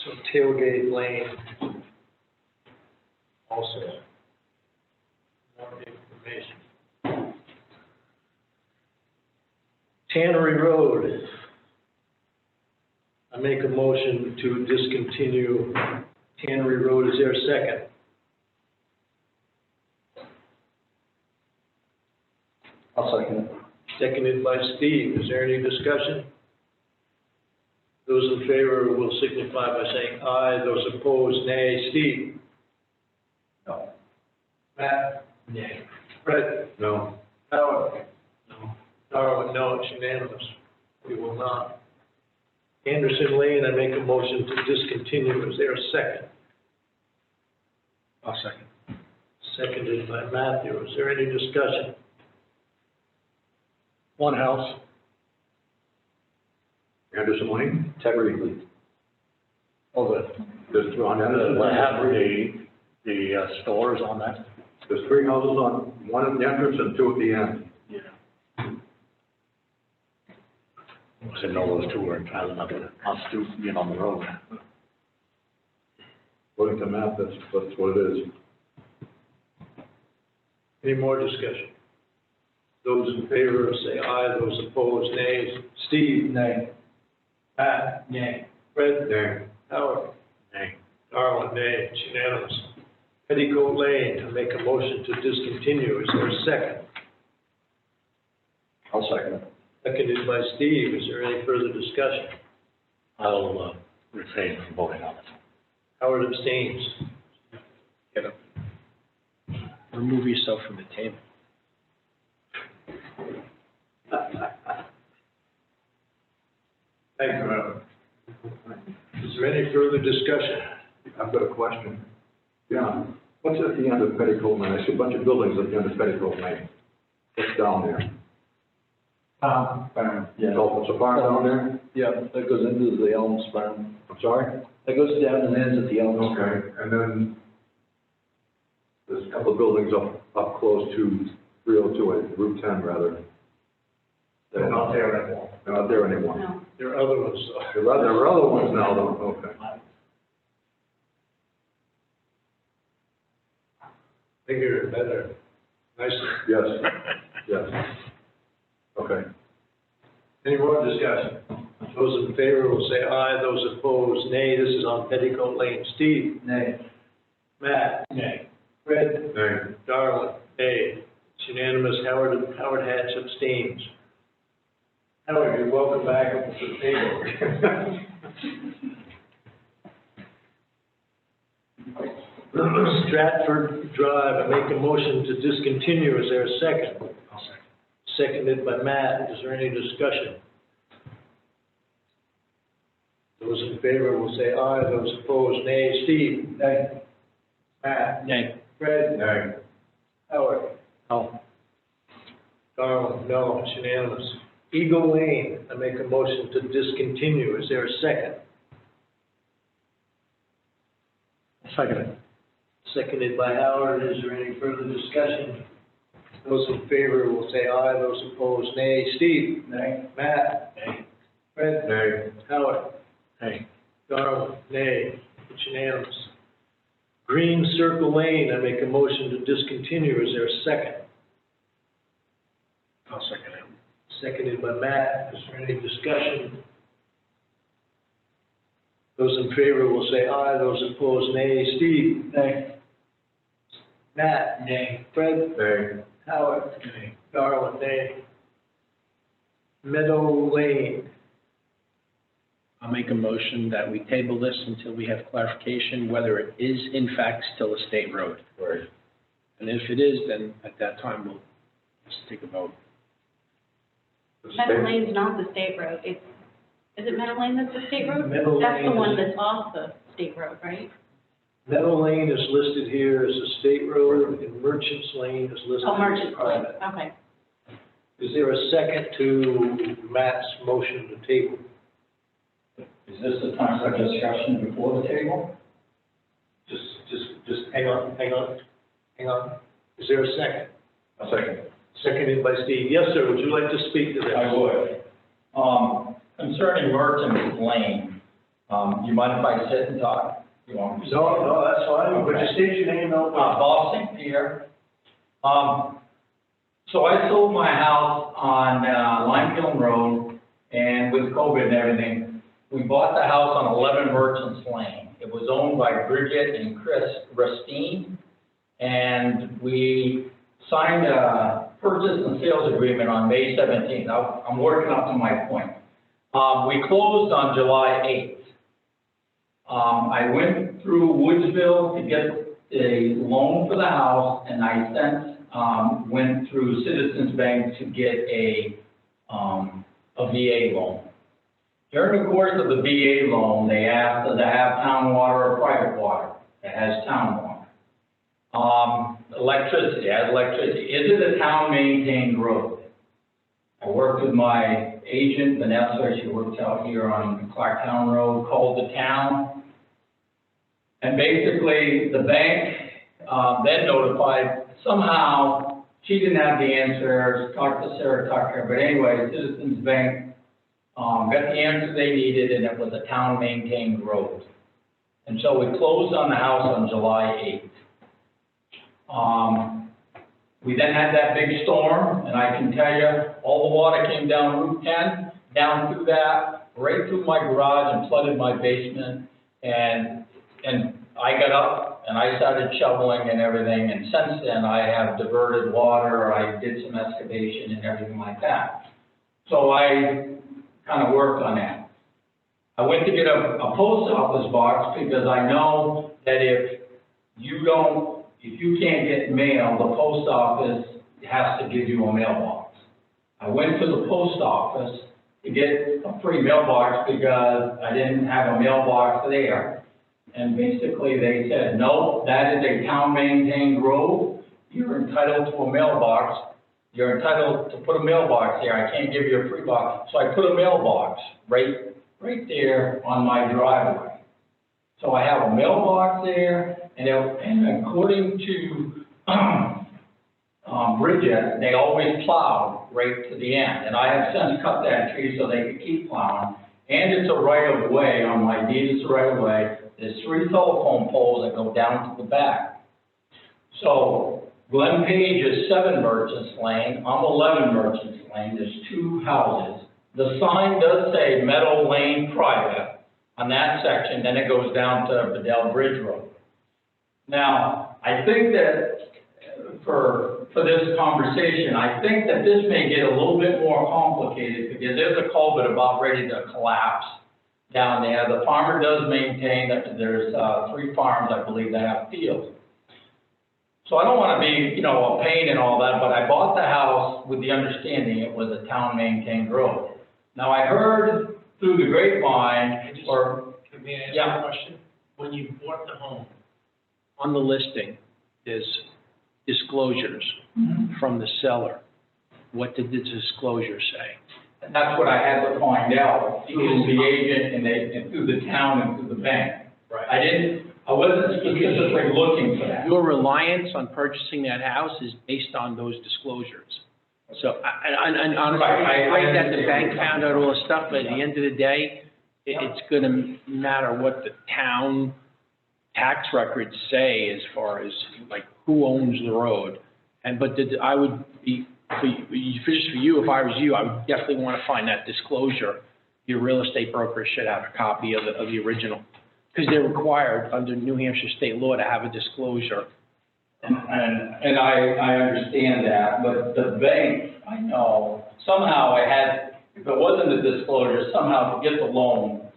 So Tailgate Lane. Also. More information. Tannery Road. I make a motion to discontinue Tannery Road. Is there a second? I'll second it. Seconded by Steve. Is there any discussion? Those in favor will signify by saying aye. Those opposed, nay. Steve? No. Matt? Nay. Brett? No. Howard? No. Darwin, no, it's unanimous. We will not. Anderson Lane, I make a motion to discontinue. Is there a second? I'll second. Seconded by Matthew. Is there any discussion? One house. Anderson Lane? Technically. Oh, There's two on Anderson. what happened, the stores on that? There's three houses on, one at the entrance and two at the end. I didn't know those two were entirely on the road. According to map, that's what it is. Any more discussion? Those in favor say aye. Those opposed, nay. Steve? Nay. Pat? Nay. Brett? Nay. Howard? Nay. Darwin, nay. It's unanimous. Petticoat Lane, I make a motion to discontinue. Is there a second? I'll second it. Seconded by Steve. Is there any further discussion? I'll refrain from voting on it. Howard abstains. Get up. Remove yourself from the table. Thank you, Howard. Is there any further discussion? I've got a question. Yeah, what's at the end of Petticoat Lane? I see a bunch of buildings at the end of Petticoat Lane. What's down there? Farm. Yeah. Oh, it's a farm down there? Yeah, that goes into the Elms Farm. I'm sorry? That goes down and ends at the Elms. Okay, and then there's a couple of buildings up close to 302, Route 10 rather. They're not there anymore. They're not there anymore. No. There are other ones, though. There are other ones now, though, okay. Bigger and better, nicer. Yes, yes. Okay. Any more discussion? Those in favor will say aye, those opposed, nay. This is on Petticoat Lane. Steve? Nay. Matt? Nay. Fred? Nay. Darwin? Nay. It's unanimous. Howard Hatch abstains. Howard, you're welcome back up to the table. Stratford Drive, I make a motion to discontinue. Is there a second? I'll second. Seconded by Matt. Is there any discussion? Those in favor will say aye. Those opposed, nay. Steve? Nay. Matt? Nay. Fred? Nay. Howard? Oh. Darwin? No. It's unanimous. Eagle Lane, I make a motion to discontinue. Is there a second? Second. Seconded by Howard. Is there any further discussion? Those in favor will say aye. Those opposed, nay. Steve? Nay. Matt? Nay. Fred? Nay. Howard? Hey. Darwin? Nay. It's unanimous. Green Circle Lane, I make a motion to discontinue. Is there a second? I'll second it. Seconded by Matt. Is there any discussion? Those in favor will say aye. Those opposed, nay. Steve? Nay. Matt? Nay. Fred? Nay. Howard? Nay. Darwin? Nay. Meadow Lane, I'll make a motion that we table this until we have clarification whether it is in fact still a state road. Right. And if it is, then at that time, we'll just take a vote. Meadow Lane's not the state road. Is it Meadow Lane that's the state road? Meadow That's the Lane one is- that's off the state road, right? Meadow Lane is listed here as a state road, and Merchants Lane is listed Oh, as Merchant Lane, private. okay. Is there a second to Matt's motion to table? Is this the time for discussion before the table? Just hang on. Is there a second? A second. Seconded by Steve. Yes, sir, would you like to speak to this? I would. Concerning Merchants Lane, you mind if I sit and talk? You want me to? No, that's fine. Would you state your name, though? Bob St. Pierre. So I sold my house on Limekiln Road, and with COVID and everything, we bought the house on 11 Merchants Lane. It was owned by Bridget and Chris Rustine, and we signed a purchase and sales agreement on May 17th. I'm working up to my point. We closed on July 8th. I went through Woodsville to get a loan for the house, and I went through Citizens Bank to get a VA loan. During the course of the VA loan, they asked to have town water or private water. It has town water. Electricity, has electricity. Is it a town-maintained road? I worked with my agent, Vanessa, she works out here on Clarktown Road, called the town. And basically, the bank then notified, somehow, she didn't have the answers, talked to Sarah Tucker, but anyway, Citizens Bank got the answer they needed, and it was a town-maintained road. And so we closed on the house on July 8th. We then had that big storm, and I can tell you, all the water came down Route 10, down through that, right through my garage and flooded my basement. And I got up and I started shoveling and everything, and since then I have diverted water, I did some excavation and everything like that. So I kind of worked on that. I went to get a post office box because I know that if you can't get mail, the post office has to give you a mailbox. I went to the post office to get a free mailbox because I didn't have a mailbox there. And basically they said, no, that is a town-maintained road. You're entitled to a mailbox. You're entitled to put a mailbox there. I can't give you a free box. So I put a mailbox right there on my driveway. So I have a mailbox there, and according to Bridget, they always plow right to the end. And I have since cut that tree so they could keep plowing. And it's a right-of-way, on my deed it's a right-of-way. There's 3 telephone poles that go down to the back. So Glen Page is 7 Merchants Lane, I'm 11 Merchants Lane, there's 2 houses. The sign does say Meadow Lane Private on that section, then it goes down to Bedell Bridge Road. Now, I think that for this conversation, I think that this may get a little bit more complicated because there's a culvert about ready to collapse down there. The farmer does maintain that there's 3 farms, I believe, that have fields. So I don't want to be, you know, a pain and all that, but I bought the house with the understanding it was a town-maintained road. Now, I heard through the grapevine, May I ask Yeah. a question? When you bought the home, on the listing, there's disclosures from the seller. What did the disclosure say? and that's what I had to find out through the agent and through the town and through the bank. Right. I wasn't specifically looking for that. Your reliance on purchasing that house is based on those disclosures. So, and honestly, Right, it's great that the bank found out all this stuff, but at the end of the day, it's gonna matter what the town tax records say as far as like who owns the road. I would be, just for you, if I was you, I would definitely want to find that disclosure. Your real estate broker should have a copy of the original. Because they're required under New Hampshire state law to have a disclosure. And I understand that, but the bank, I know, somehow it had, if it wasn't a disclosure, somehow to get the loan,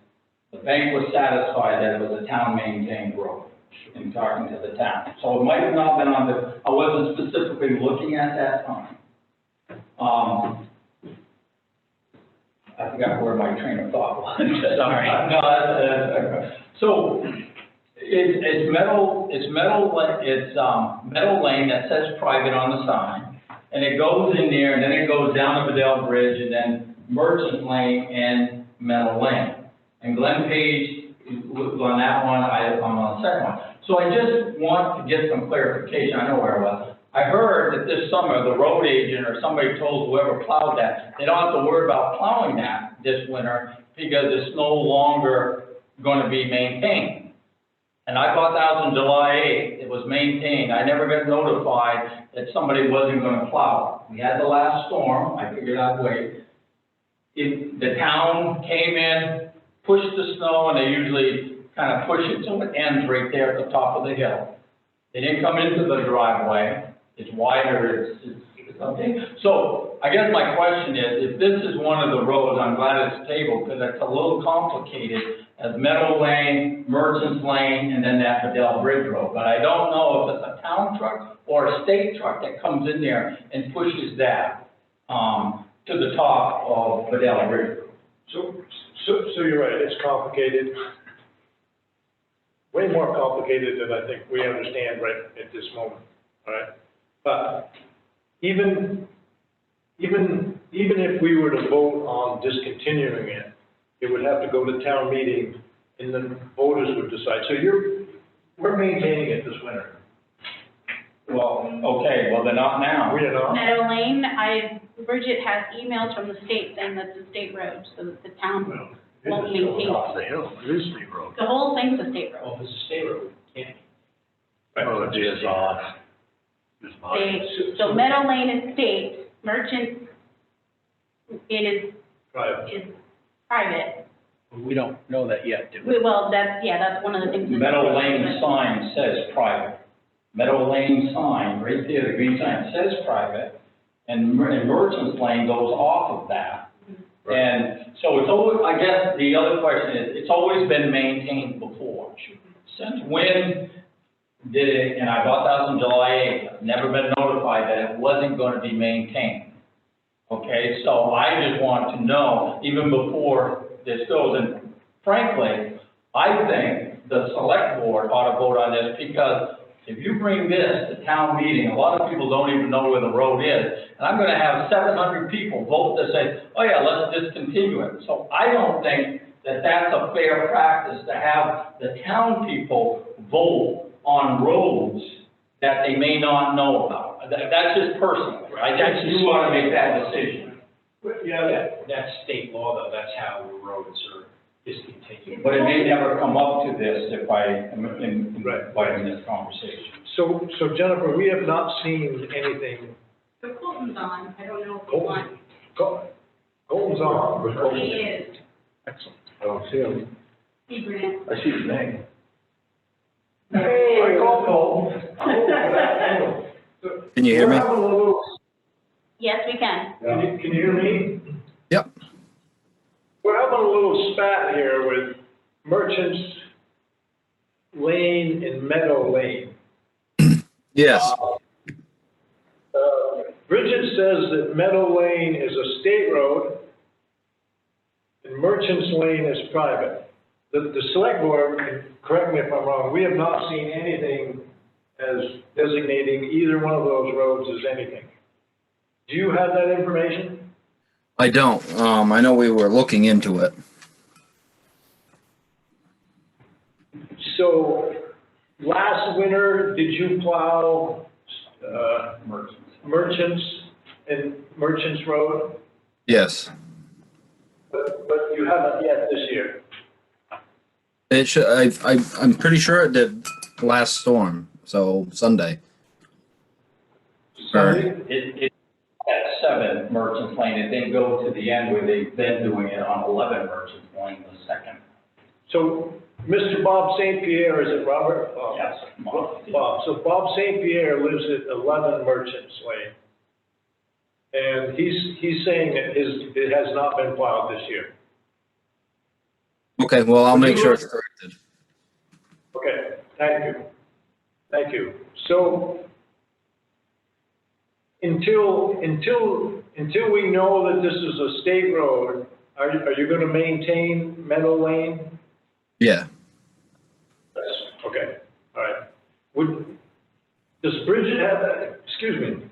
the bank was satisfied that it was a town-maintained road in talking to the town. So it might have not been on the, I wasn't specifically looking at that time. I forgot where my train of thought was. Sorry. No, so it's Meadow Lane that says private on the sign, and it goes in there, and then it goes down to Bedell Bridge, and then Merchant Lane and Meadow Lane. And Glen Page was on that one, I'm on the second one. So I just want to get some clarification, I know where I was. I heard that this summer, the road agent or somebody told whoever plowed that, they don't have to worry about plowing that this winter because it's no longer going to be maintained. And I bought that on July 8th, it was maintained. I never got notified that somebody wasn't going to plow. We had the last storm, I figured I'd wait. The town came in, pushed the snow, and they usually kind of push it till it ends right there at the top of the hill. They didn't come into the driveway. It's wider, it's okay. So I guess my question is, if this is one of the roads, I'm glad it's tabled, because it's a little complicated as Meadow Lane, Merchants Lane, and then that Bedell Bridge Road. But I don't know if it's a town truck or a state truck that comes in there and pushes that to the top of Bedell Bridge Road. So you're right, it's complicated. Way more complicated than I think we understand right at this moment, all right? But even if we were to vote on discontinuing it, it would have to go to town meeting and then voters would decide. So we're maintaining it this winter. Well, okay, well, they're not now. We are not. Meadow Lane, Bridget has emails from the state saying that's a state road, so that the town won't maintain it. The hill, it is state road. The whole thing's a state road. Well, if it's a state road, it can't be. Oh, it is off. So Meadow Lane is state, Merchant, it Right. is private. We don't know that yet, do we? Well, that's one of the things. Meadow Lane sign says private. Meadow Lane sign, right there, the green sign says private, and Merchants Lane goes off of that. And so it's always, I guess the other question is, it's always been maintained before. Since when did it, and I bought that on July 8th, I've never been notified that it wasn't going to be maintained. Okay, so I just want to know, even before this goes, and frankly, I think the select board ought to vote on this because if you bring this to town meeting, a lot of people don't even know where the road is. And I'm going to have 700 people vote to say, oh yeah, let's discontinue it. So I don't think that that's a fair practice to have the town people vote on roads that they may not know about. That's just personal. I think you want to make that decision. Yeah. That's state law, though, that's how the roads are discontinued. But it may never come up to this if I am inviting this conversation. So Jennifer, we have not seen anything. So Colton's on, I don't know if you want, Colton's on. he is, Excellent. I don't see him. he Grant. I see his name. Hey, I called Colton. Can you hear me? We're having a little, Yes, we can. can you hear me? Yep. We're having a little spat here with Merchants Lane and Meadow Lane. Yes. Bridget says that Meadow Lane is a state road and Merchants Lane is private. The select board, and correct me if I'm wrong, we have not seen anything as designating either one of those roads as anything. Do you have that information? I don't. I know we were looking into it. So last winter, did you plow, Merchants and Merchants Road? Yes. But you haven't yet this year. It should. I'm pretty sure it did last storm. So Sunday. Sunday? It at 7 Merchants Lane, it didn't go to the end where they've been doing it on 11 Merchants Lane, the second. So Mr. Bob St. Pierre, is it Robert? Yes. Bob. So Bob St. Pierre lives at 11 Merchants Lane. And he's saying that it has not been plowed this year. Okay. Well, I'll make sure it's corrected. Okay, thank you. Thank you. So until we know that this is a state road, are you going to maintain Meadow Lane? Yeah. Yes. Okay, all right. Does Bridget have that, excuse me,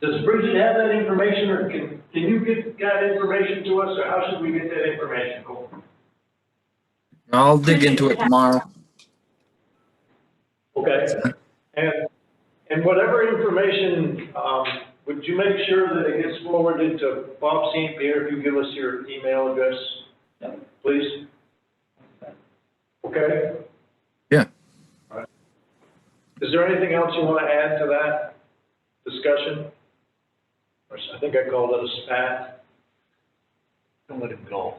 does Bridget have that information, or can you get that information to us, or how should we get that information, Cole? I'll dig into it tomorrow. Okay, and whatever information, would you make sure that it gets forwarded to Bob St. Pierre, if you give us your email address, please? Okay? Yeah. All right. Is there anything else you want to add to that discussion? Or I think I called it a spat. Don't let him go.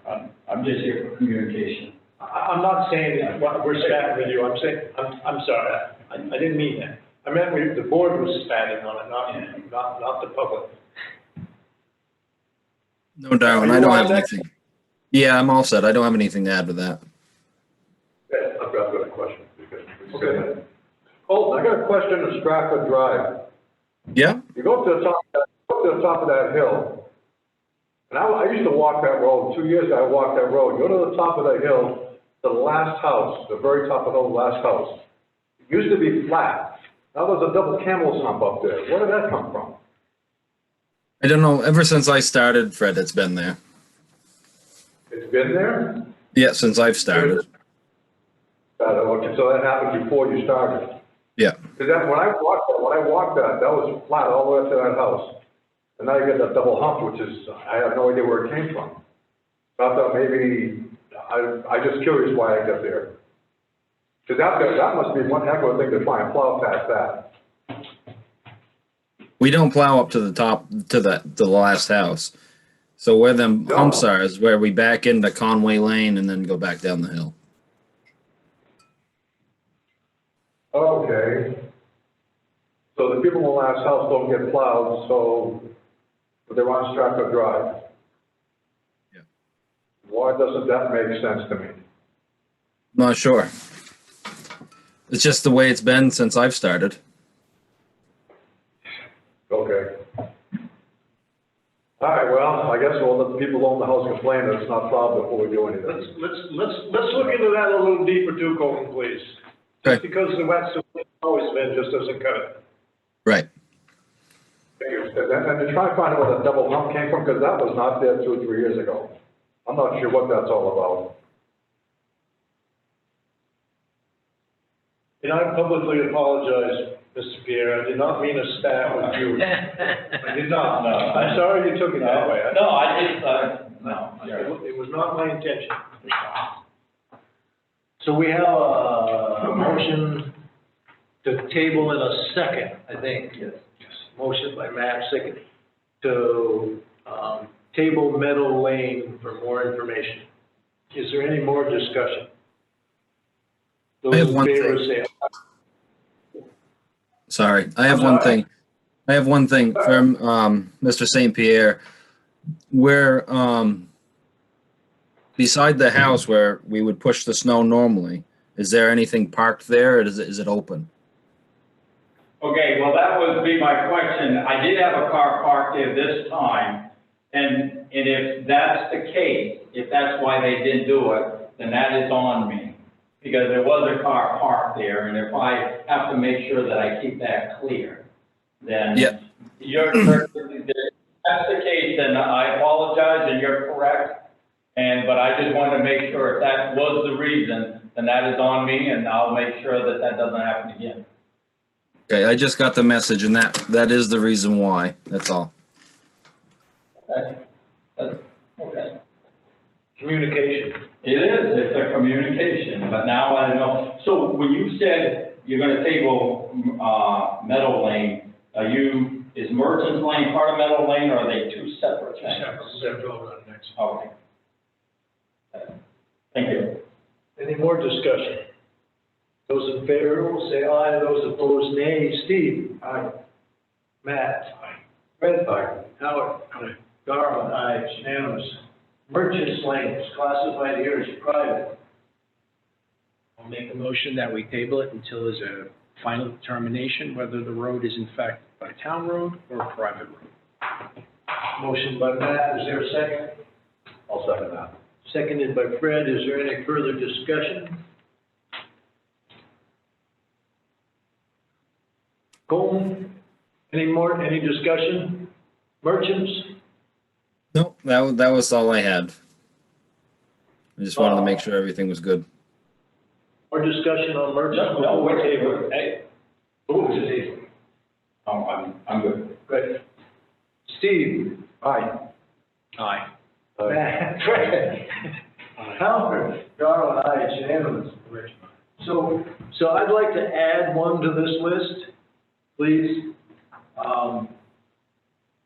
I'm just here for communication. I'm not saying that we're spatting with you, I'm saying, I'm sorry, I didn't mean that. I meant the board was spatting on it, not the public. No, Darwin, I don't have anything. Yeah, I'm all set. I don't have anything to add to that. Yeah, I've got a question. Okay. Oh, I got a question on Stratford Drive. Yeah. You go to the top of that hill, and I used to walk that road. 2 years ago, I walked that road. You go to the top of that hill, the last house, the very top of the last house. It used to be flat. Now there's a double camel's hump up there. Where did that come from? I don't know. Ever since I started, Fred, it's been there. It's been there? Yeah, since I've started. Okay, so that happened before you started. Yeah. Because when I walked that was flat all the way up to that house. And now you get that double hump, which is, I have no idea where it came from. So I thought maybe, I'm just curious why I got there. Because that must be one heck of a thing to try and plow past that. We don't plow up to the top to the last house. So where them humps are is where we back into Conway Lane and then go back down the hill. Okay. So the people in the last house don't get plowed, so they're on Stratford Drive. Yeah. Why doesn't that make sense to me? Not sure. It's just the way it's been since I've started. Okay. All right, well, I guess we'll let the people who own the house complain that it's not plowed before we do anything. Let's look into that a little deeper too, Colton, please. Okay. Just because the wet's always been just doesn't cut it. Right. And to try to find out where that double hump came from, because that was not there 2 or 3 years ago. I'm not sure what that's all about. And I publicly apologize, Mr. Pierre, I did not mean a spat with you. I did not, no. I'm sorry you took it that way. No, I just, no. It was not my intention. So we have a motion to table in a second, I think. Yes. Motion by Matt, second, to, table Meadow Lane for more information. Is there any more discussion? I have Those in one favor thing. say aye. Sorry, I have I'm one sorry? thing. I have one thing from Mr. St. Pierre. Where beside the house where we would push the snow normally, is there anything parked there, or is it open? Okay, well, that would be my question. I did have a car parked there this time, and if that's the case, if that's why they didn't do it, then that is on me. Because there was a car parked there, and if I have to make sure that I keep that clear, then Yeah. if that's the case, then I apologize, and you're correct. But I just wanted to make sure if that was the reason, then that is on me, and I'll make sure that that doesn't happen again. Okay, I just got the message, and that is the reason why. That's all. Okay. Communication. It is, it's a communication, but now I know. So when you said you're gonna table, Meadow Lane, is Merchants Lane part of Meadow Lane, or are they two separate things? Separate. Next. Okay. Thank you. Any more discussion? Those in favor will say aye, those opposed nay. Steve? Aye. Matt? Aye. Fred? Aye. Howard? Aye. Darrell? Aye, it's unanimous. Merchants Lane is classified here as private. I'll make a motion that we table it until there's a final determination whether the road is in fact a town road or a private road. Motion by Matt, is there a second? I'll second that. Seconded by Fred, is there any further discussion? Colton, any discussion? Merchants? Nope, that was all I had. I just wanted to make sure everything was good. More discussion on merchants? No, we're table. Hey, who was it? I'm good. Good. Steve? Aye. Aye. Matt? Fred? Howard? Darrell, aye, it's unanimous. So I'd like to add one to this list, please.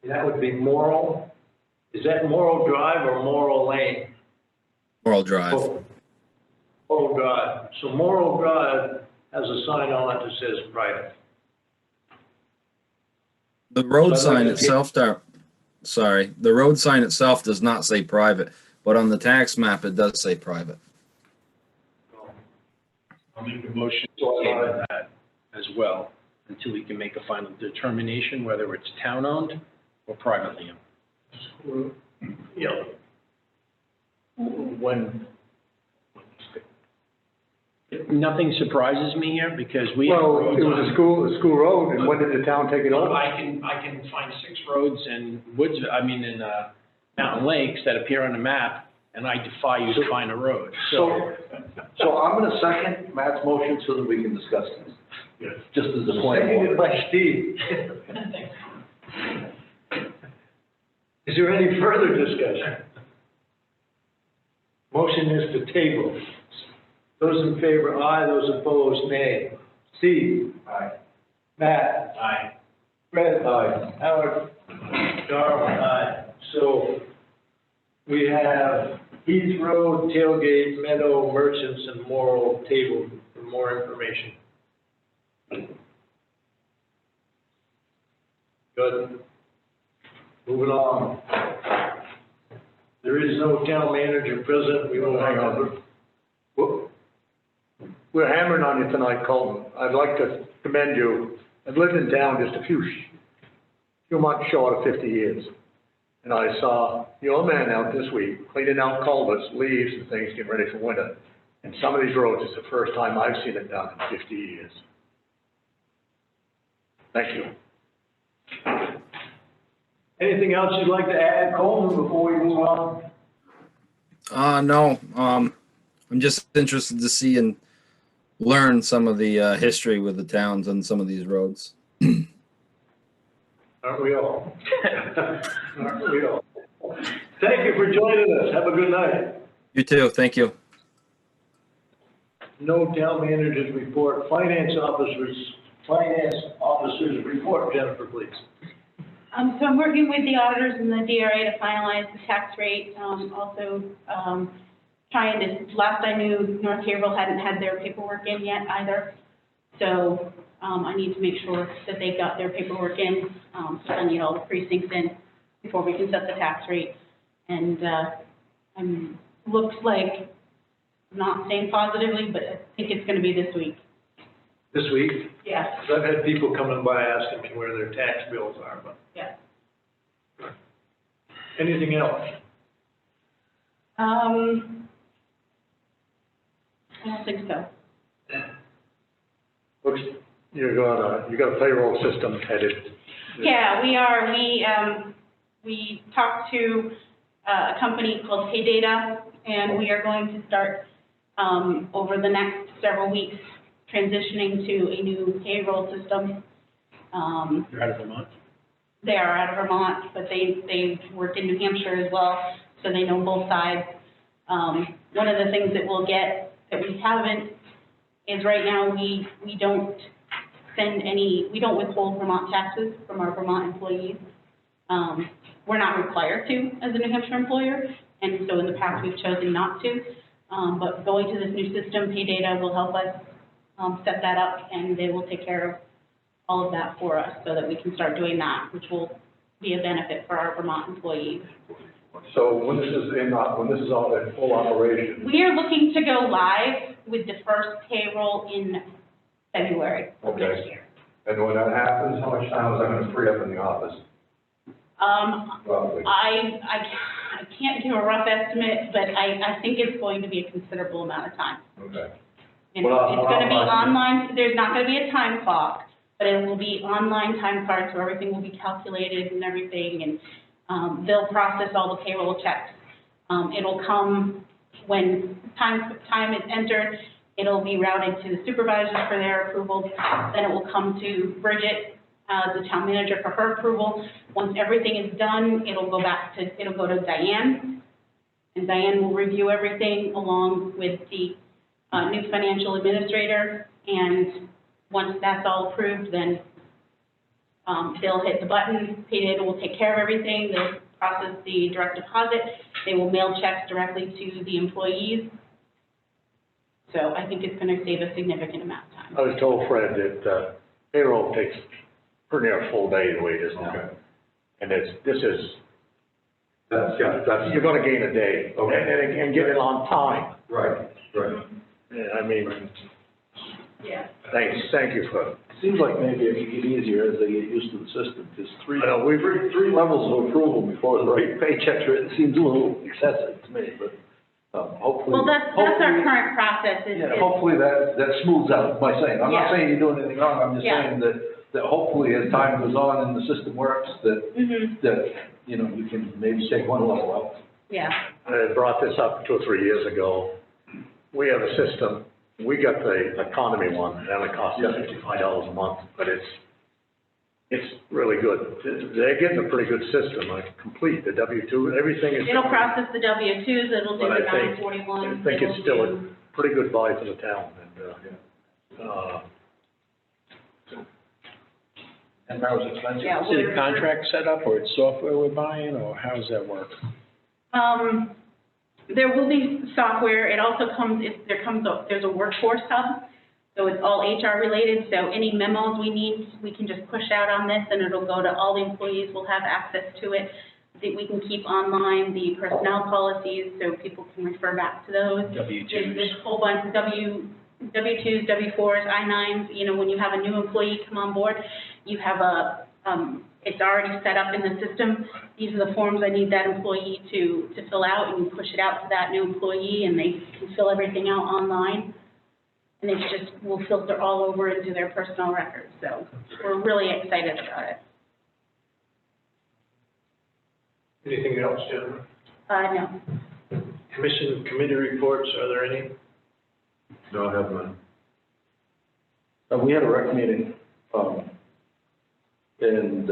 That would be Morrill. Is that Morrill Drive or Morrill Lane? Morrill Drive. Morrill Drive. So Morrill Drive has a sign on it that says private. The road So I'd like sign to itself, the road sign itself does not say private, but on the tax map it does say private. I'll make a motion to table that as well until we can make a final determination whether it's town-owned or privately owned. Yeah. When? Nothing surprises me here because we. Well, it was a school road, and when did the town take it over? I can find 6 roads in Mountain Lakes that appear on the map, and I defy you to find a road. So I'm gonna second Matt's motion so that we can discuss this. Just as a point of Seconded order. by Steve. Is there any further discussion? Motion is to table. Those in favor, aye. Those opposed, nay. Steve? Aye. Matt? Aye. Fred? Aye. Howard? Darwin? Aye. So we have Heath Road, Tailgate, Meadow, Merchants, and Morrill tabled for more information. Good. Moving on. There is no town manager present. We will hang on. Whoop. We're hammering on you tonight, Colton. I'd like to commend you. I've lived in town just a few months short of 50 years. And I saw your man out this week cleaning out culverts, leaves and things, getting ready for winter. And some of these roads, it's the first time I've seen it done in 50 years. Thank you. Anything else you'd like to add, Coleman, before we move on? No. I'm just interested to see and learn some of the history with the towns on some of these roads. Aren't we all? Aren't we all? Thank you for joining us. Have a good night. You too. Thank you. No town managers report. Finance officers Finance officers report, Jennifer, please. So I'm working with the auditors and the DRA to finalize the tax rate. Also, trying to, last I knew, North Haverhill hadn't had their paperwork in yet either. So, I need to make sure that they got their paperwork in. So I need all the precincts in before we can set the tax rate. And, looks like, I'm not saying positively, but I think it's gonna be this week. This week? Yeah. 'Cause I've had people coming by asking me where their tax bills are, but. Yeah. Anything else? I don't think so. Looks, you got a payroll system headed. Yeah, we are. We talked to a company called Paydata, and we are going to start, over the next several weeks, transitioning to a new payroll system. You're out of Vermont? They are out of Vermont, but they work in New Hampshire as well, so they know both sides. One of the things that we'll get that we haven't is right now we don't we don't withhold Vermont taxes from our Vermont employees. We're not required to as a New Hampshire employer, and so in the past we've chosen not to. But going to this new system, Paydata will help us set that up, and they will take care of all of that for us so that we can start doing that, which will be a benefit for our Vermont employees. So when this is all in full operation, We are looking to go live with the first payroll in February of Okay. next year. and when that happens, how much time is that gonna free up in the office, roughly? I can't give a rough estimate, but I think it's going to be a considerable amount of time. Okay. And Well, it's gonna be online- online, there's not gonna be a time clock, but it will be online time card, so everything will be calculated and everything, and they'll process all the payroll checks. It'll come when time is entered, it'll be routed to the supervisors for their approval, then it will come to Bridget, the town manager, for her approval. Once everything is done, it'll go to Diane, and Diane will review everything along with the new financial administrator, and once that's all approved, then they'll hit the button, Paydata will take care of everything, they'll process the direct deposit, they will mail checks directly to the employees. So I think it's gonna save a significant amount of time. I was told, Fred, that payroll takes pretty near a full day the way it is now. Okay. And this is, That's, you're gonna gain a day. Okay. And get it on time. right. Yeah, I mean, Yeah. thank you for, Seems like maybe it could get easier as they get used to the system, because three I know, we've, levels of approval before the right paycheck's written seems a little excessive to me, but hopefully. Well, that's our hopefully- current process, Yeah, hopefully that smooths out by saying, I'm not Yeah. saying you're doing anything wrong, I'm just Yeah. saying that hopefully as time goes on and the system works, that, you know, you can maybe take one level up. Yeah, I brought this up 2 or 3 years ago. We have a system, we got the economy one, and it costs us $55 a month, but it's really good. They're getting a pretty good system, like complete, the W-2, everything is. it'll process the W-2s, it'll do But the I think- 941. I think it's it'll still do- a pretty good buy for the town, and, And that was expensive. Yeah, Is it a contract set up, or it's software we're buying, or how does that work? There will be software, it also comes, there's a workforce hub, so it's all HR related, so any memos we need, we can just push out on this, and it'll go to all the employees, will have access to it. That we can keep online the personnel policies, so people can refer back to those. W-2s. There's a whole bunch of W-2s, W-4s, I-9s, you know, when you have a new employee come on board, you have it's already set up in the system. These are the forms I need that employee to fill out, and you push it out to that new employee, and they can fill everything out online. And it just will filter all over into their personnel records, so we're really excited about it. Anything else, Jennifer? No. Commission committee reports, are there any? No, I have none. We had a rec meeting, and,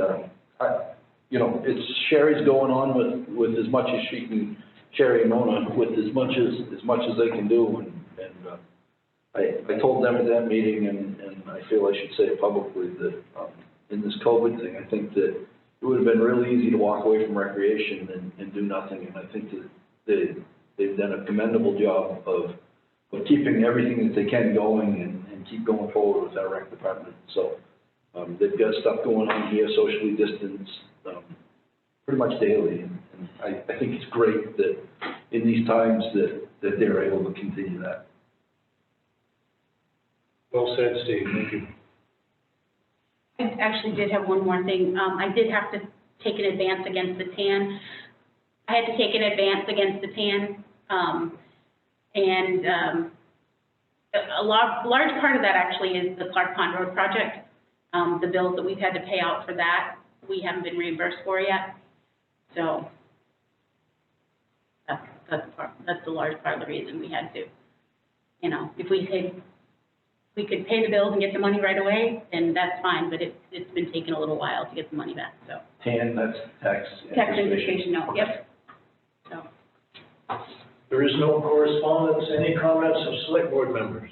you know, it's Sherry's going on with as much as she can, Sherry and Mona, with as much as they can do, and I told them at that meeting, and I feel I should say it publicly, that, in this COVID thing, I think that it would have been really easy to walk away from recreation and do nothing, and I think that they've done a commendable job of keeping everything that they can going and keep going forward with our rec department. So, they've got stuff going on here, socially distanced, pretty much daily, and I think it's great that in these times that they're able to continue that. Well said, Steve, thank you. I actually did have one more thing. I did have to take an advance against the tan. I had to take an advance against the tan, a large part of that actually is the Clark Pond Road project. The bills that we've had to pay out for that, we haven't been reimbursed for yet. So that's the large part of the reason we had to, you know, if we could pay the bills and get the money right away, then that's fine, but it's been taking a little while to get the money back, so. TAN, that's tax. Tax anticipation note, yep. So, There is no correspondence. Any comments of select board members?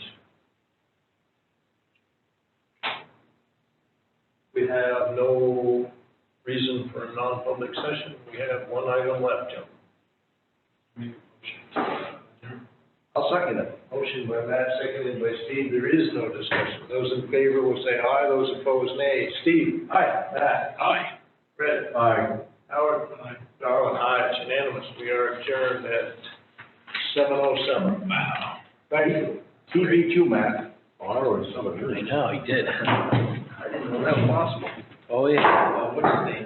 We have no reason for a non-public session. We have one item left, gentlemen. I'll second it. Motion by Matt, seconded by Steve. There is no discussion. Those in favor will say aye. Those opposed, nay. Steve? Aye. Matt? Aye. Fred? Aye. Howard? Aye. Darrell? Aye. It's unanimous. We are adjourned at 7:07. Wow. Thank you. He beat you, Matt. I know, he did. I didn't know that was possible. Oh, yeah. What's the name?